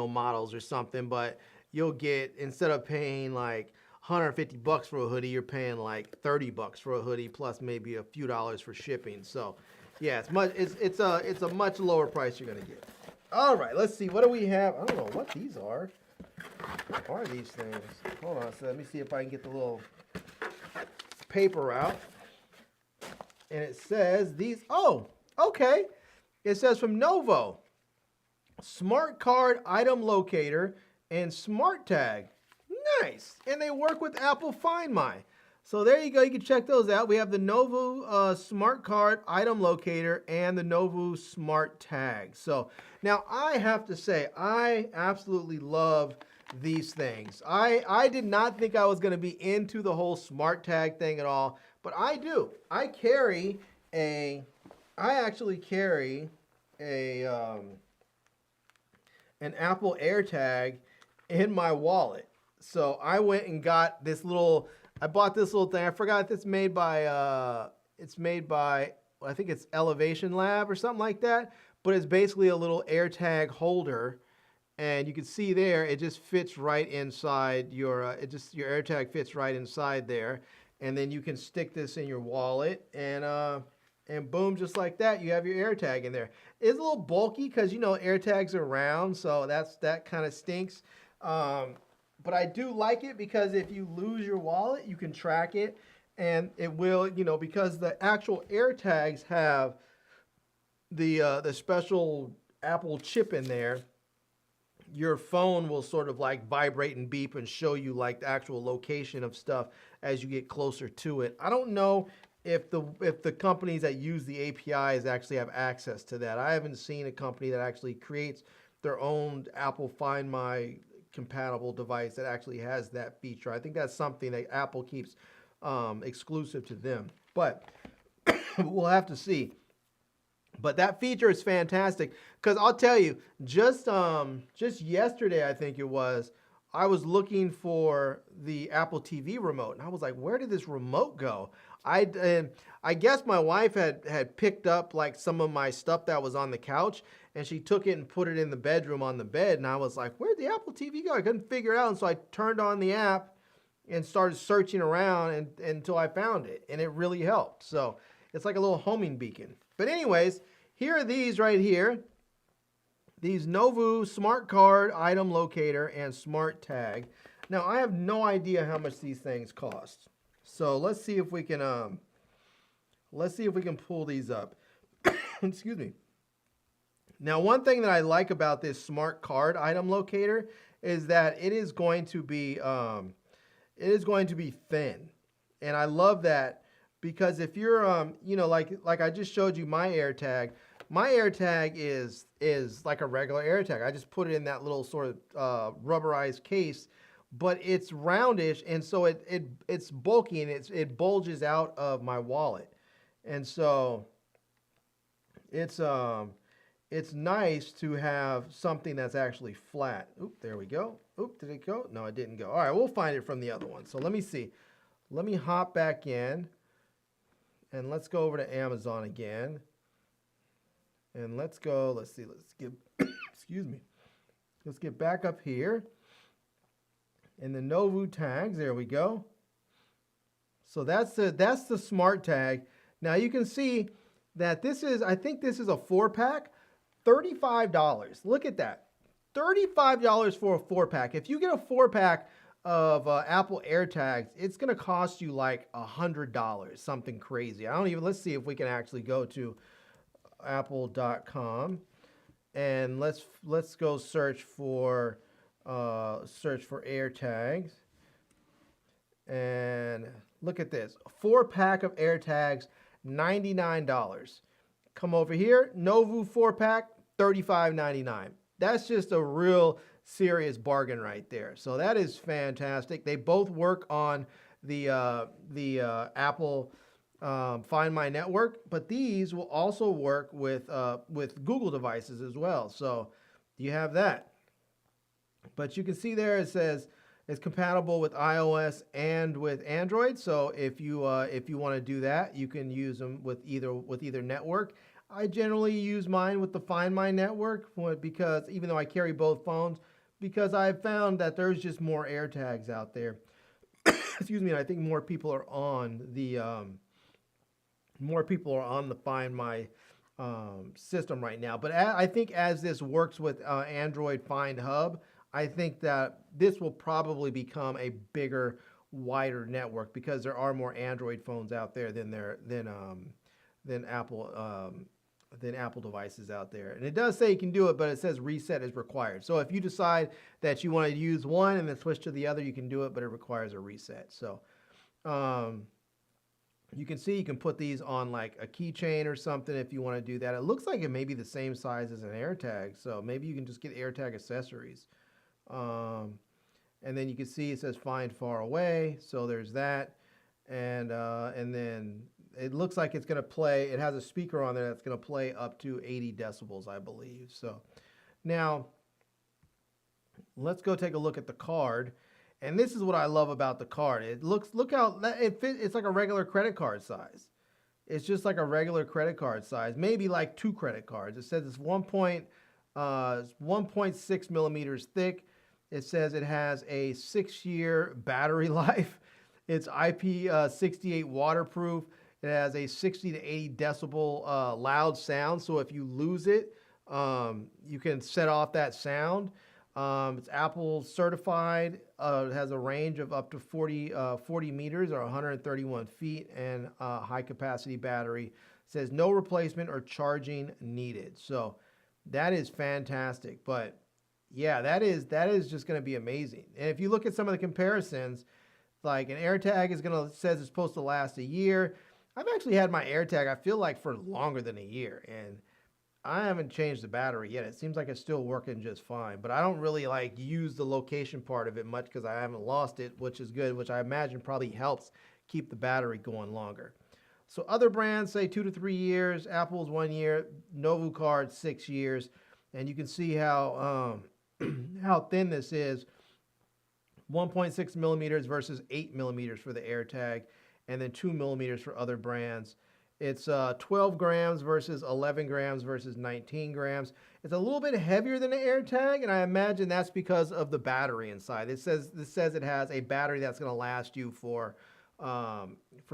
models or something, but you'll get, instead of paying like $150 for a hoodie, you're paying like $30 for a hoodie plus maybe a few dollars for shipping. So yeah, it's a much lower price you're gonna get. All right, let's see, what do we have? I don't know what these are. What are these things? Hold on, so let me see if I can get the little paper out. And it says these, oh, okay. It says from Novo, Smart Card Item Locator and Smart Tag. Nice. And they work with Apple Find My. So there you go. You can check those out. We have the Novo Smart Card Item Locator and the Novo Smart Tag. So now I have to say, I absolutely love these things. I did not think I was going to be into the whole Smart Tag thing at all, but I do. I actually carry an Apple AirTag in my wallet. So I went and got this little, I bought this little thing. I forgot it's made by, I think it's Elevation Lab or something like that, but it's basically a little AirTag holder. And you can see there, it just fits right inside your, your AirTag fits right inside there. And then you can stick this in your wallet and boom, just like that, you have your AirTag in there. It's a little bulky because, AirTags are round, so that kind of stinks. But I do like it because if you lose your wallet, you can track it, and it will, because the actual AirTags have the special Apple chip in there. Your phone will sort of like vibrate and beep and show you like the actual location of stuff as you get closer to it. I don't know if the companies that use the APIs actually have access to that. I haven't seen a company that actually creates their own Apple Find My compatible device that actually has that feature. I think that's something that Apple keeps exclusive to them, but we'll have to see. But that feature is fantastic because I'll tell you, just yesterday, I think it was, I was looking for the Apple TV remote, and I was like, where did this remote go? I guess my wife had picked up like some of my stuff that was on the couch, and she took it and put it in the bedroom on the bed, and I was like, where'd the Apple TV go? I couldn't figure it out, and so I turned on the app and started searching around until I found it, and it really helped. So it's like a little homing beacon. But anyways, here are these right here. These Novo Smart Card Item Locator and Smart Tag. Now, I have no idea how much these things cost. So let's see if we can pull these up. Excuse me. Now, one thing that I like about this Smart Card Item Locator is that it is going to be thin, and I love that because if you're like I just showed you my AirTag. My AirTag is like a regular AirTag. I just put it in that little sort of rubberized case, but it's roundish, and so it's bulky and it bulges out of my wallet, and so it's nice to have something that's actually flat. Oop, there we go. Oop, did it go? No, it didn't go. All right, we'll find it from the other one. So let me see. Let me hop back in, and let's go over to Amazon again. And let's go, let's see, let's get, excuse me. Let's get back up here. And the Novo tags, there we go. So that's the Smart Tag. Now you can see that this is, I think this is a 4-pack, $35. Look at that. $35 for a 4-pack. If you get a 4-pack of Apple AirTags, it's going to cost you like $100, something crazy. I don't even, let's see if we can actually go to apple.com and let's go search for AirTags. And look at this, a 4-pack of AirTags, $99. Come over here, Novu 4-pack, $35.99. That's just a real serious bargain right there. So that is fantastic. They both work on the Apple Find My network, but these will also work with Google devices as well. So you have that. But you can see there it says it's compatible with iOS and with Android. So if you want to do that, you can use them with either network. I generally use mine with the Find My network because even though I carry both phones, because I've found that there's just more AirTags out there. Excuse me. I think more people are on the Find My system right now. But I think as this works with Android Find Hub, I think that this will probably become a bigger, wider network because there are more Android phones out there than Apple devices out there. And it does say you can do it, but it says reset is required. So if you decide that you want to use one and then switch to the other, you can do it, but it requires a reset. So you can see you can put these on like a keychain or something if you want to do that. It looks like it may be the same size as an AirTag, so maybe you can just get AirTag accessories. And then you can see it says find far away, so there's that. And then it looks like it's going to play, it has a speaker on there that's going to play up to 80 decibels, I believe. So now let's go take a look at the card. And this is what I love about the card. Look how it fits. It's like a regular credit card size. It's just like a regular credit card size, maybe like 2 credit cards. It says it's 1.6 millimeters thick. It says it has a 6-year battery life. It's IP68 waterproof. It has a 60 to 80 decibel loud sound. So if you lose it, you can set off that sound. It's Apple certified. It has a range of up to 40 meters or 131 feet and a high capacity battery. It says no replacement or charging needed. So that is fantastic. But yeah, that is just going to be amazing. And if you look at some of the comparisons, like an AirTag says it's supposed to last a year. I've actually had my AirTag, I feel like, for longer than a year, and I haven't changed the battery yet. It seems like it's still working just fine, but I don't really like use the location part of it much because I haven't lost it, which is good, which I imagine probably helps keep the battery going longer. So other brands say 2 to 3 years, Apple's 1 year, Novu card 6 years, and you can see how how thin this is. 1.6 millimeters versus 8 millimeters for the AirTag, and then 2 millimeters for other brands. It's 12 grams versus 11 grams versus 19 grams. It's a little bit heavier than the AirTag, and I imagine that's because of the battery inside. This says it has a battery that's going to last you for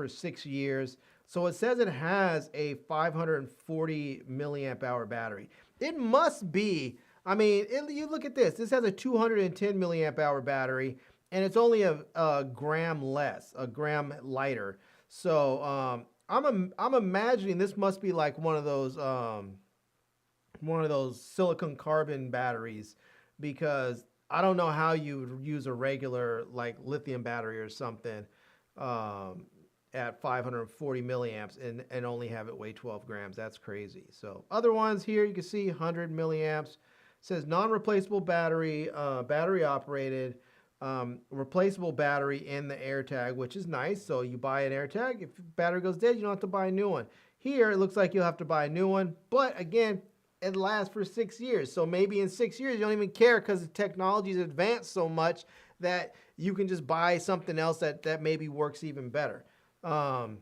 6 years. So it says it has a 540 milliamp hour battery. It must be. I mean, you look at this. This has a 210 milliamp hour battery, and it's only a gram less, a gram lighter. So I'm imagining this must be like one of those silicon carbon batteries, because I don't know how you would use a regular like lithium battery or something at 540 milliamps and only have it weigh 12 grams. That's crazy. So other ones here, you can see 100 milliamps. It says non-replaceable battery, battery operated, replaceable battery in the AirTag, which is nice. So you buy an AirTag, if the battery goes dead, you don't have to buy a new one. Here, it looks like you'll have to buy a new one, but again, it lasts for 6 years. So maybe in 6 years, you don't even care because the technology's advanced so much that you can just buy something else that maybe works even better. You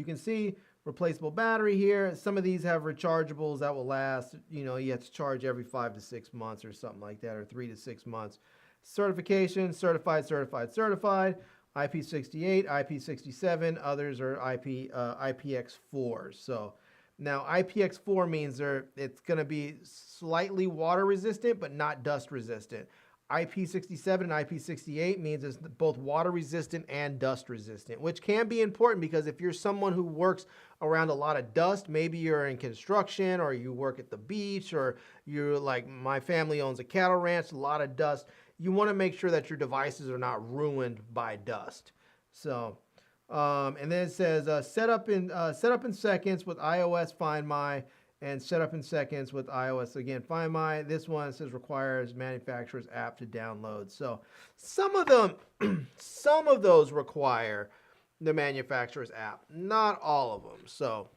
can see replaceable battery here. Some of these have rechargeables that will last, you have to charge every 5 to 6 months or something like that, or 3 to 6 months. Certification, certified, IP68, IP67, others are IPX4. So Now, IPX4 means it's going to be slightly water resistant, but not dust resistant. IP67 and IP68 means it's both water resistant and dust resistant, which can be important because if you're someone who works around a lot of dust, maybe you're in construction or you work at the beach or you're like my family owns a cattle ranch, a lot of dust. You want to make sure that your devices are not ruined by dust. So, and then it says set up in seconds with iOS Find My. And set up in seconds with iOS. Again, Find My. This one says requires manufacturer's app to download. So some of them, some of those require the manufacturer's app. Not all of them. So,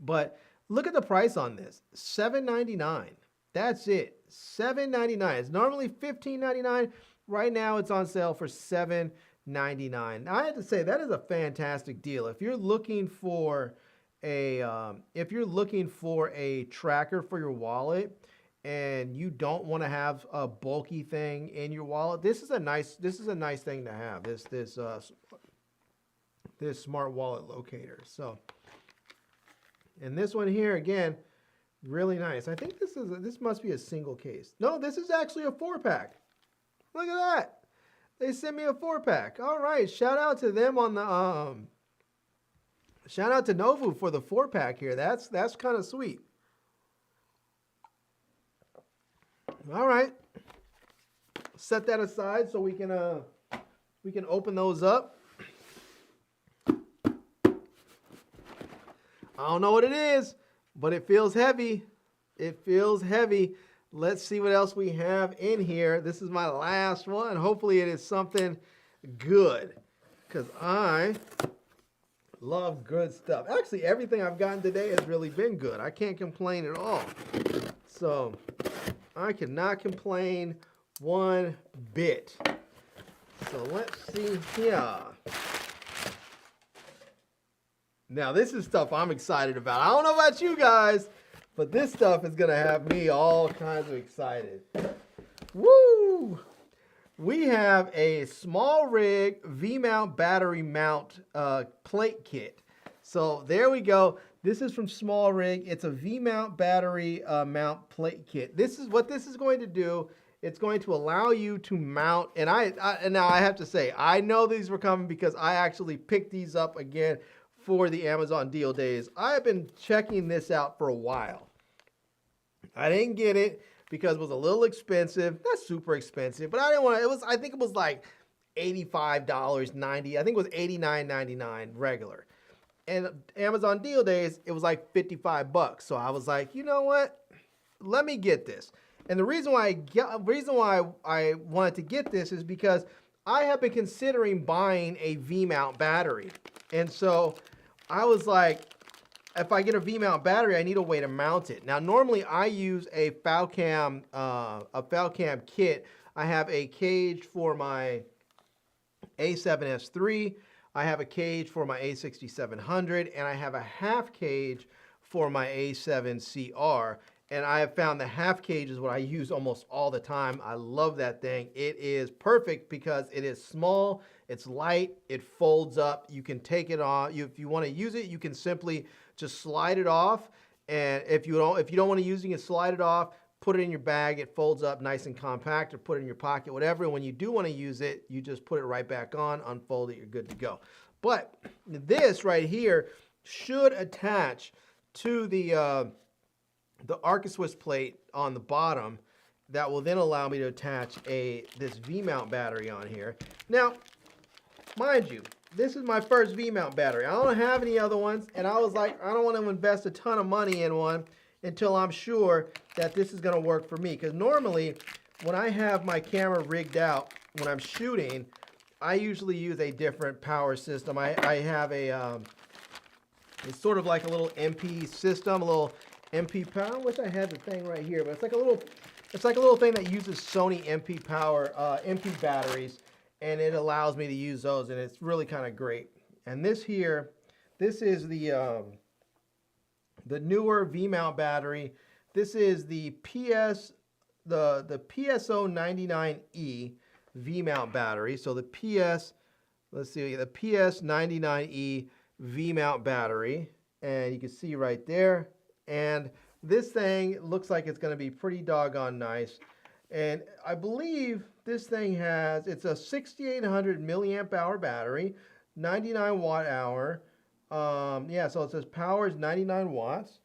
but look at the price on this. $7.99. That's it. $7.99. It's normally $15.99. Right now it's on sale for $7.99. Now I have to say that is a fantastic deal. If you're looking for a tracker for your wallet and you don't want to have a bulky thing in your wallet, this is a nice thing to have. This smart wallet locator. So, and this one here again, really nice. I think this must be a single case. No, this is actually a 4-pack. Look at that. They sent me a 4-pack. All right, shout out to them on the shout out to Novu for the 4-pack here. That's kind of sweet. All right. Set that aside so we can open those up. I don't know what it is, but it feels heavy. It feels heavy. Let's see what else we have in here. This is my last one. Hopefully it is something good because I love good stuff. Actually, everything I've gotten today has really been good. I can't complain at all. So, I cannot complain one bit. So, let's see here. Now, this is stuff I'm excited about. I don't know about you guys, but this stuff is going to have me all kinds of excited. Woo! We have a small rig V-mount battery mount plate kit. So there we go. This is from Small Rig. It's a V-mount battery mount plate kit. This is what this is going to do. It's going to allow you to mount, and now I have to say, I know these were coming because I actually picked these up again for the Amazon deal days. I have been checking this out for a while. I didn't get it because it was a little expensive, not super expensive, but I didn't want to, I think it was like $85.90. I think it was $89.99 regular. And Amazon deal days, it was like 55 bucks. So I was like, you know what? Let me get this. And the reason why I wanted to get this is because I have been considering buying a V-mount battery. And so I was like, if I get a V-mount battery, I need a way to mount it. Now, normally I use a Falcam kit. I have a cage for my A7S III. I have a cage for my A6700, and I have a half cage for my A7CR. And I have found the half cage is what I use almost all the time. I love that thing. It is perfect because it is small, it's light, it folds up. You can take it off. If you want to use it, you can simply just slide it off. And if you don't want to use it, you can slide it off, put it in your bag. It folds up nice and compact, or put it in your pocket, whatever. And when you do want to use it, you just put it right back on, unfold it, you're good to go. But this right here should attach to the Archiswiss plate on the bottom that will then allow me to attach this V-mount battery on here. Now, mind you, this is my first V-mount battery. I don't have any other ones, and I was like, I don't want to invest a ton of money in one until I'm sure that this is going to work for me. Because normally, when I have my camera rigged out, when I'm shooting, I usually use a different power system. I have it's sort of like a little MP system, a little MP power. I wish I had the thing right here, but it's like a little thing that uses Sony MP power, MP batteries, and it allows me to use those, and it's really kind of great. And this here, this is the newer V-mount battery. This is the PSO99E V-mount battery. So the PS99E V-mount battery. and you can see right there. And this thing looks like it's going to be pretty doggone nice. And I believe this thing has, it's a 6800 milliamp hour battery, 99 watt hour. Yeah, so it says power is 99 watts,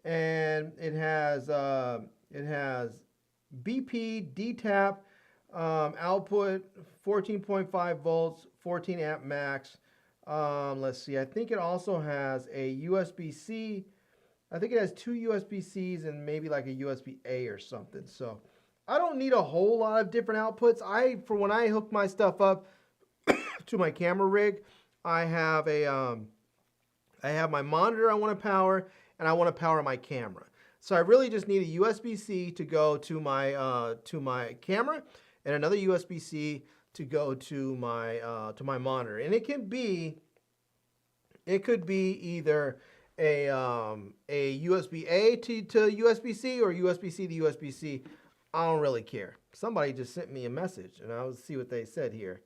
and it has BP, DTAP, output 14.5 volts, 14 amp max. Let's see, I think it also has a USB-C. I think it has 2 USB-Cs and maybe like a USB-A or something. So I don't need a whole lot of different outputs. For when I hook my stuff up to my camera rig, I have my monitor I want to power, and I want to power my camera. So I really just need a USB-C to go to my camera, and another USB-C to go to my monitor. And it could be either a USB-A to USB-C or USB-C to USB-C. I don't really care. Somebody just sent me a message, and I'll see what they said here.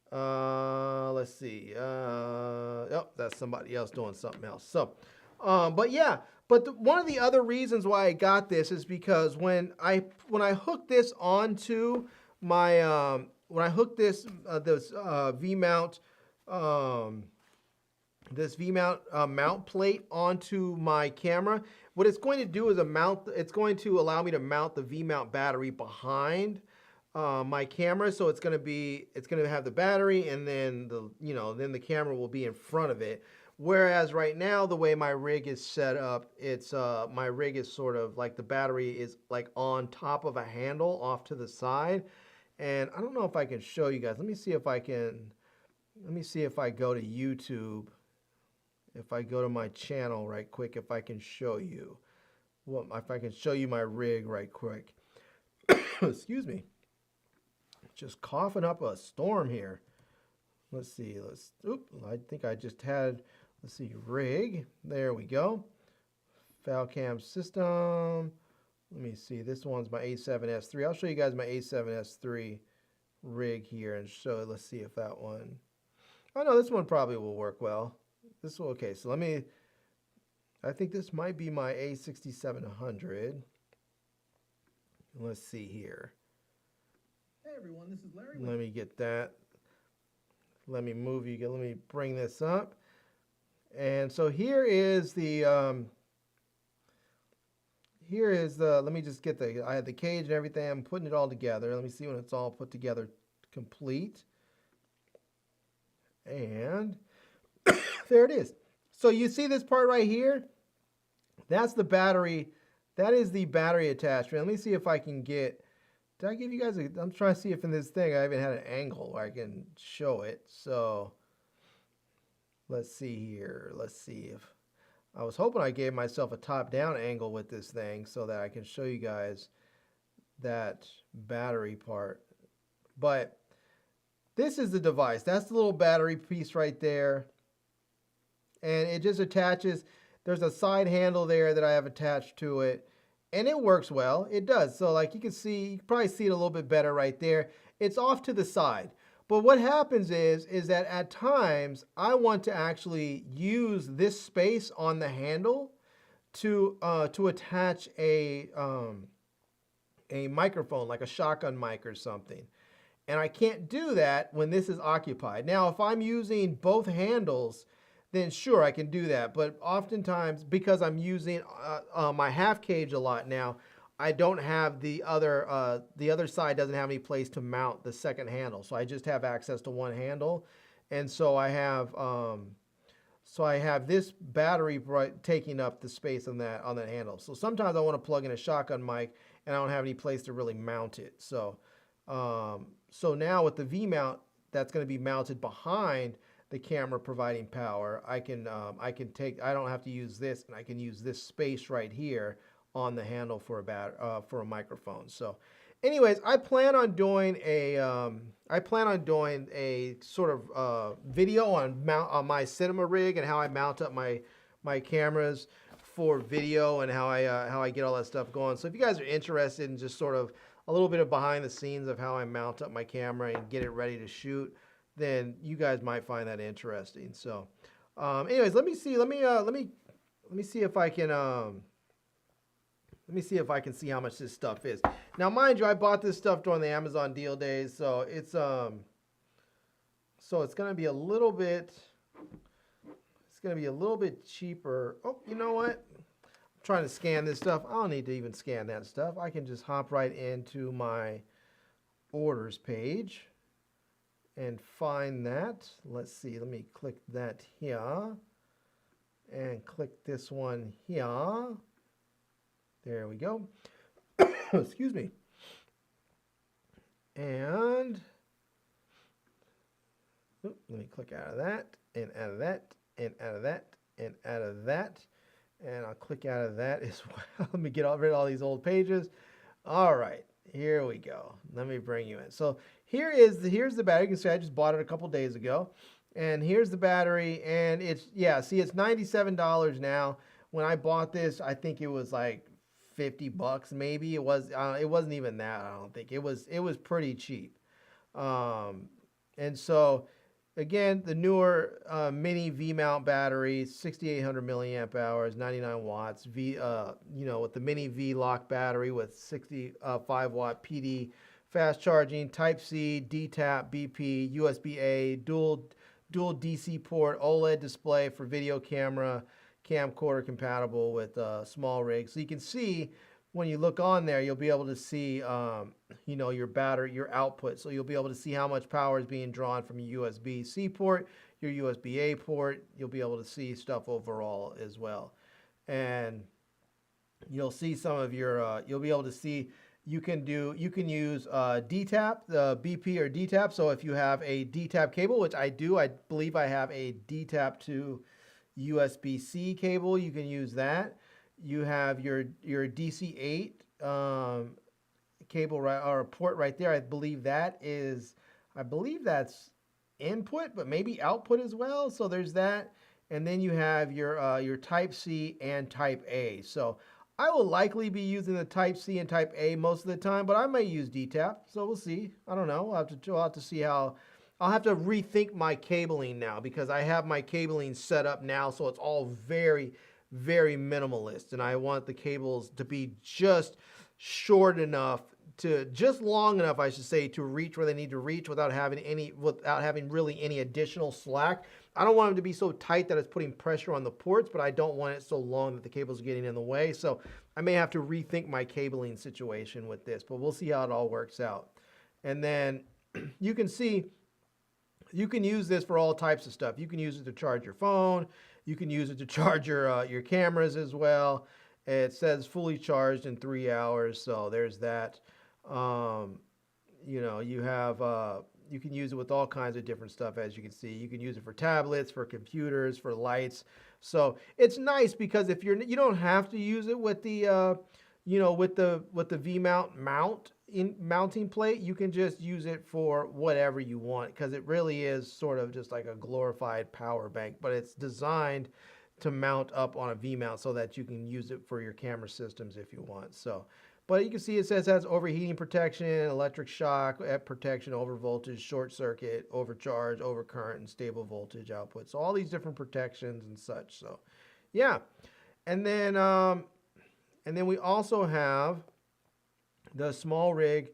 Let's see. Oh, that's somebody else doing something else. So, but yeah. But one of the other reasons why I got this is because when I hook this onto my when I hook this V-mount mount plate onto my camera, what it's going to do is it's going to allow me to mount the V-mount battery behind my camera. So it's going to have the battery, and then the camera will be in front of it. Whereas right now, the way my rig is set up, my rig is sort of like the battery is like on top of a handle off to the side. And I don't know if I can show you guys. Let me see if I go to YouTube. If I go to my channel right quick, if I can show you my rig right quick. Excuse me. Just coughing up a storm here. Let's see. I think I just had, let's see, rig. There we go. Falcam system. Let me see. This one's my A7S3. I'll show you guys my A7S3 rig here and show. Let's see if that one. Oh no, this one probably will work well. This will, okay. So I think this might be my A6700. Let's see here. Hey everyone, this is Larry. Let me get that. Let me move you. Let me bring this up. And so here is the, let me just get I had the cage and everything. I'm putting it all together. Let me see when it's all put together complete. And there it is. So you see this part right here? That's the battery. That is the battery attachment. Let me see if I can get, did I give you guys I'm trying to see if in this thing I even had an angle where I can show it. So let's see here. Let's see if, I was hoping I gave myself a top-down angle with this thing so that I can show you guys that battery part. But this is the device. That's the little battery piece right there. And it just attaches. There's a side handle there that I have attached to it. And it works well. It does. So like you can probably see it a little bit better right there. It's off to the side. But what happens is that at times I want to actually use this space on the handle to attach a microphone, like a shotgun mic or something. And I can't do that when this is occupied. Now, if I'm using both handles, then sure, I can do that. But oftentimes, because I'm using my half cage a lot now, I don't have the other side doesn't have any place to mount the second handle. So I just have access to one handle. And so I have this battery taking up the space on that handle. So sometimes I want to plug in a shotgun mic and I don't have any place to really mount it. So so now with the V-mount that's going to be mounted behind the camera providing power, I don't have to use this, and I can use this space right here on the handle for a microphone. So anyways, I plan on doing a sort of video on my cinema rig and how I mount up my cameras for video and how I get all that stuff going. So if you guys are interested in just sort of a little bit of behind the scenes of how I mount up my camera and get it ready to shoot, then you guys might find that interesting. So Anyways, let me see if I can see how much this stuff is. Now, mind you, I bought this stuff during the Amazon deal days, so it's gonna be a little bit. It's gonna be a little bit cheaper. Oh, you know what? I'm trying to scan this stuff. I don't need to even scan that stuff. I can just hop right into my orders page and find that. Let's see. Let me click that here and click this one here. There we go. Excuse me. And let me click out of that and out of that and out of that and out of that. And I'll click out of that as well. Let me get rid of all these old pages. All right, here we go. Let me bring you in. So here's the battery. You can see I just bought it a couple days ago. And here's the battery. And it's $97 now. When I bought this, I think it was like $50 maybe. It wasn't even that, I don't think. It was pretty cheap. And so again, the newer mini V-mount battery, 6,800 milliamp hours, 99 watts. With the mini V-lock battery with 65 watt PD fast charging, Type-C, D-Tap, BP, USB-A, dual DC port, OLED display for video camera, camcorder compatible with small rig. So you can see when you look on there, you'll be able to see, your battery, your output. So you'll be able to see how much power is being drawn from your USB-C port, your USB-A port. You'll be able to see stuff overall as well. And you'll see some of your, you'll be able to see, you can use D-Tap, the BP or D-Tap. So if you have a D-Tap cable, which I do, I believe I have a D-Tap to USB-C cable, you can use that. You have your DC-8 cable or port right there. I believe that's input, but maybe output as well. So there's that. And then you have your Type-C and Type-A. So I will likely be using the Type-C and Type-A most of the time, but I may use D-Tap. So we'll see. I don't know. I'll have to see how. I'll have to rethink my cabling now because I have my cabling set up now, so it's all very, very minimalist. And I want the cables to be just short enough just long enough, I should say, to reach where they need to reach without having really any additional slack. I don't want them to be so tight that it's putting pressure on the ports, but I don't want it so long that the cable's getting in the way. So I may have to rethink my cabling situation with this, but we'll see how it all works out. And then you can see, you can use this for all types of stuff. You can use it to charge your phone. You can use it to charge your cameras as well. It says fully charged in 3 hours, so there's that. You can use it with all kinds of different stuff, as you can see. You can use it for tablets, for computers, for lights. So it's nice because if you don't have to use it with the with the V-mount mounting plate. You can just use it for whatever you want because it really is sort of just like a glorified power bank, but it's designed to mount up on a V-mount so that you can use it for your camera systems if you want. So, but you can see it says it has overheating protection, electric shock protection, over voltage, short circuit, overcharge, overcurrent, and stable voltage output. So all these different protections and such. So, yeah, and then we also have the small rig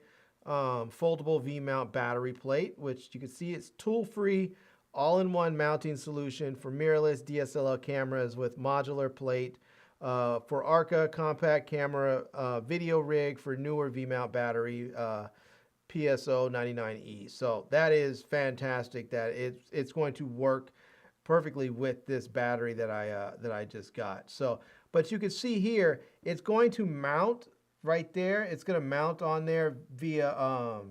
foldable V-mount battery plate, which you can see it's tool-free, all-in-one mounting solution for mirrorless DSLR cameras with modular plate for ARCA compact camera video rig for newer V-mount battery PSO 99E. So that is fantastic. That it's going to work perfectly with this battery that I just got. So, but you can see here it's going to mount right there. It's going to mount on there via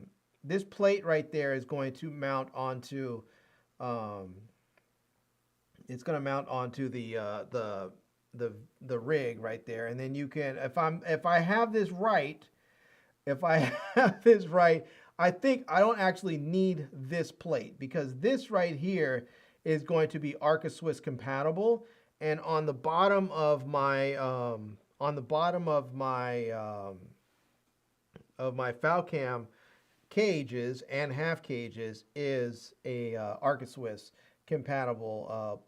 this plate right there is going to mount onto it's going to mount onto the rig right there. And then you can, if I have this right, I think I don't actually need this plate because this right here is going to be Arca Swiss compatible. And on the bottom of my Falcam cages and half cages is a Arca Swiss compatible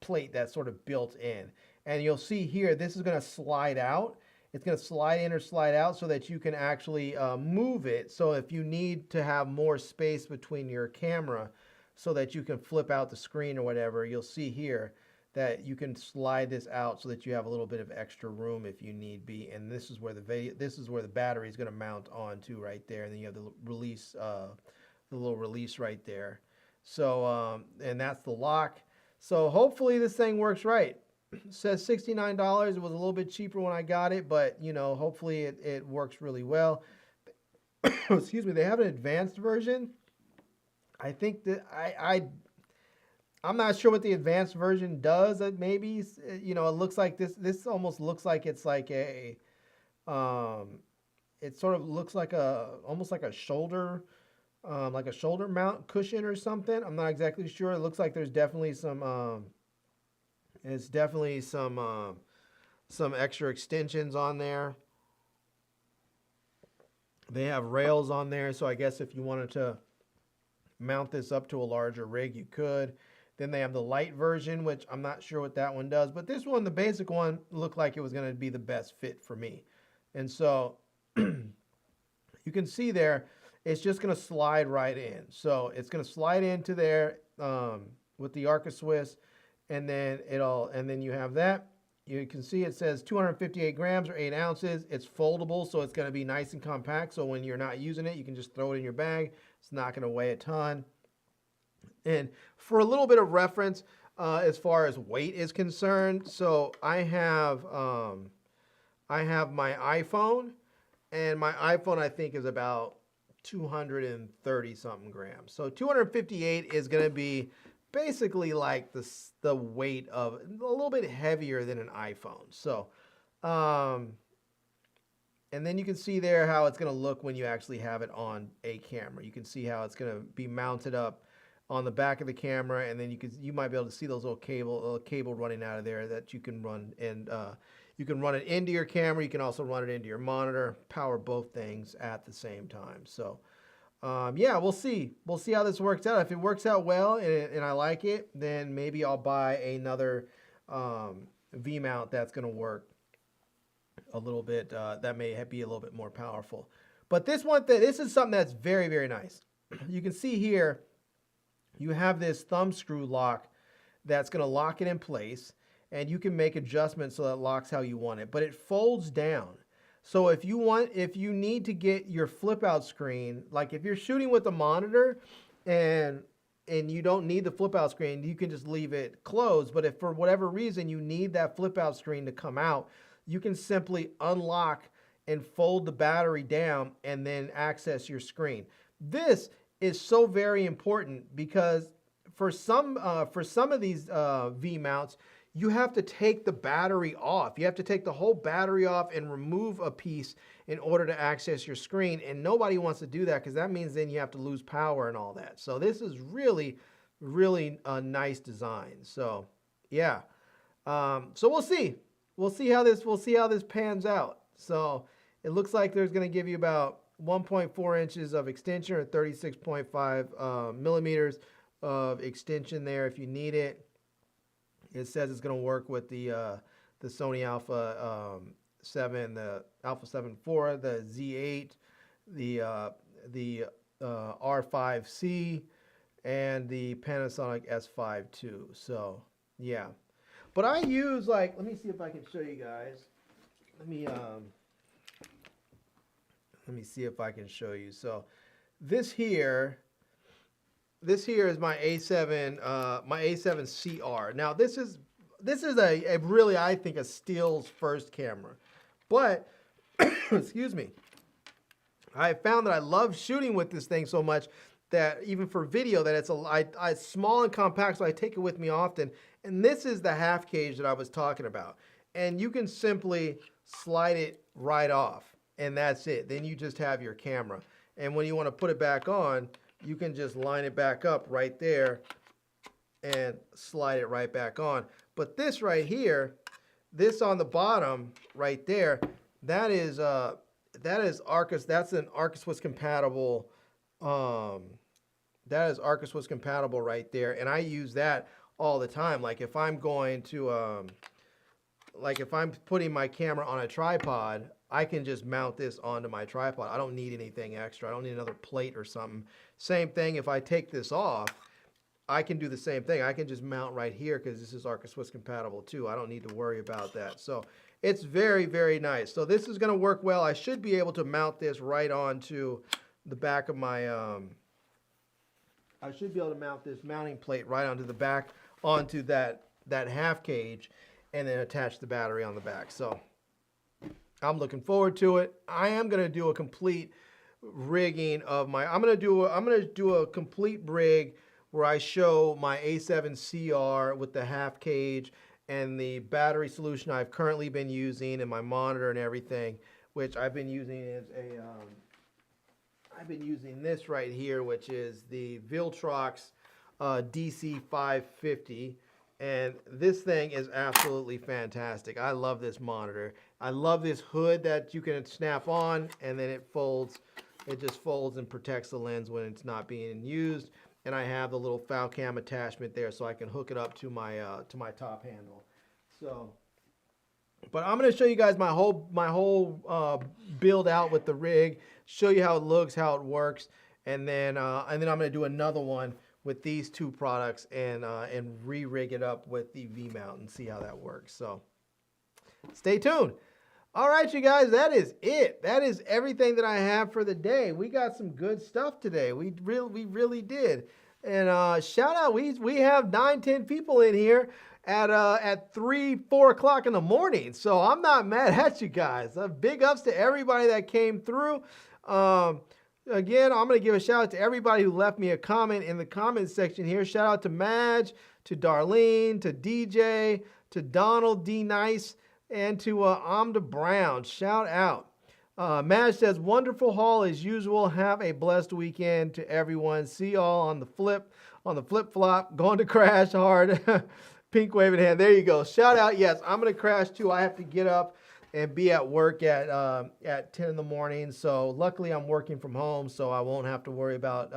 plate that's sort of built in. And you'll see here, this is going to slide out. It's going to slide in or slide out so that you can actually move it. So if you need to have more space between your camera so that you can flip out the screen or whatever, you'll see here that you can slide this out so that you have a little bit of extra room if you need be. And this is where the battery is going to mount onto right there. And then you have the release, the little release right there. So and that's the lock. So hopefully this thing works right. It says $69. It was a little bit cheaper when I got it, but you know, hopefully it works really well. Excuse me. They have an advanced version. I think that I'm not sure what the advanced version does. Maybe, you know, it looks like this almost looks like it's like a it sort of looks like almost like a shoulder mount cushion or something. I'm not exactly sure. It looks like there's definitely some some extra extensions on there. They have rails on there, so I guess if you wanted to mount this up to a larger rig, you could. Then they have the light version, which I'm not sure what that one does, but this one, the basic one, looked like it was going to be the best fit for me. And so you can see there, it's just going to slide right in. So it's going to slide into there with the Arca Swiss, and then you have that. You can see it says 258 grams or 8 ounces. It's foldable, so it's going to be nice and compact. So when you're not using it, you can just throw it in your bag. It's not going to weigh a ton. And for a little bit of reference, as far as weight is concerned, so I have my iPhone, and my iPhone I think is about 230 something grams. So 258 is going to be basically like the weight of a little bit heavier than an iPhone. So, and then you can see there how it's going to look when you actually have it on a camera. You can see how it's going to be mounted up on the back of the camera, and then you might be able to see those little cable running out of there that you can run, and you can run it into your camera. You can also run it into your monitor, power both things at the same time. So yeah, we'll see how this works out. If it works out well and I like it, then maybe I'll buy another V mount that's going to work a little bit, that may be a little bit more powerful. But this is something that's very, very nice. You can see here, you have this thumb screw lock that's going to lock it in place, and you can make adjustments so that it locks how you want it, but it folds down. So if you need to get your flip out screen, like if you're shooting with a monitor and you don't need the flip out screen, you can just leave it closed. But if for whatever reason you need that flip out screen to come out, you can simply unlock and fold the battery down and then access your screen. This is so very important because for some of these V mounts, you have to take the battery off. You have to take the whole battery off and remove a piece in order to access your screen. And nobody wants to do that because that means then you have to lose power and all that. So this is really, really a nice design. So yeah. So we'll see. We'll see how this pans out. So it looks like there's going to give you about 1.4 inches of extension or 36.5 millimeters of extension there if you need it. It says it's going to work with the Sony Alpha 7, the Alpha 7 IV, the Z8, the R5C, and the Panasonic S5 II. So yeah, but I use let me see if I can show you guys. Let me see if I can show you. So this here is my A7, my A7 CR. Now this is a really, I think, a steal's first camera, but excuse me, I found that I love shooting with this thing so much that even for video that it's small and compact, so I take it with me often. And this is the half cage that I was talking about, and you can simply slide it right off, and that's it. Then you just have your camera, and when you want to put it back on, you can just line it back up right there and slide it right back on. But this right here, this on the bottom right there, that is Arca. That's an Arca Swiss compatible. That is Arca Swiss compatible right there, and I use that all the time. Like if I'm going to, like if I'm putting my camera on a tripod, I can just mount this onto my tripod. I don't need anything extra. I don't need another plate or something. Same thing, if I take this off, I can do the same thing. I can just mount right here because this is Arca Swiss compatible too. I don't need to worry about that. So it's very, very nice. So this is going to work well. I should be able to mount this right onto the back of my, I should be able to mount this mounting plate right onto the back, onto that half cage, and then attach the battery on the back. So I'm looking forward to it. I am going to do a complete rigging of my, I'm going to do a complete rig where I show my A7CR with the half cage and the battery solution I've currently been using and my monitor and everything, which I've been using as a, I've been using this right here, which is the Viltrox DC550. And this thing is absolutely fantastic. I love this monitor. I love this hood that you can snap on and then it folds. It just folds and protects the lens when it's not being used. And I have the little foul cam attachment there so I can hook it up to my top handle. So, but I'm going to show you guys my whole build out with the rig, show you how it looks, how it works, and then I'm going to do another one with these two products and re-rig it up with the V-mount and see how that works. So stay tuned. All right, you guys, that is it. That is everything that I have for the day. We got some good stuff today. We really did. And shout out, we have 9-10 people in here at 3-4 o'clock in the morning. So I'm not mad at you guys. Big ups to everybody that came through. Again, I'm going to give a shout out to everybody who left me a comment in the comments section here. Shout out to Madge, to Darlene, to DJ, to Donald D. Nice, and to Amda Brown. Shout out. Madge says, wonderful haul as usual. Have a blessed weekend to everyone. See y'all on the flip-flop. Going to crash hard. Pink waving hand. There you go. Shout out. Yes, I'm going to crash too. I have to get up and be at work at 10 in the morning. So luckily I'm working from home, so I won't have to worry about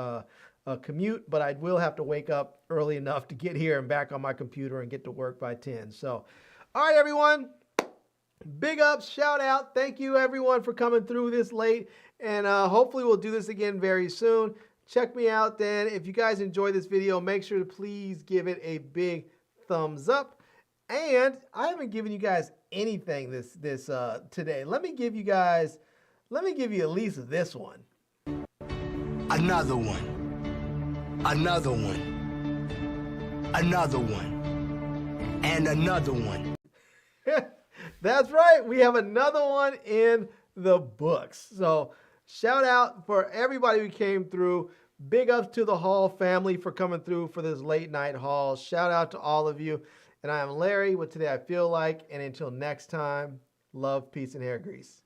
a commute, but I will have to wake up early enough to get here and back on my computer and get to work by 10. So, all right, everyone. Big ups, shout out. Thank you, everyone, for coming through this late. And hopefully we'll do this again very soon. Check me out then. If you guys enjoyed this video, make sure to please give it a big thumbs up. And I haven't given you guys anything this today. Let me give you at least this one. Another one. Another one. Another one. And another one. That's right. We have another one in the books. So shout out for everybody who came through. Big ups to the Hall family for coming through for this late night haul. Shout out to all of you. And I am Larry with Today I Feel Like. And until next time, love, peace, and hair grease.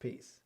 Peace.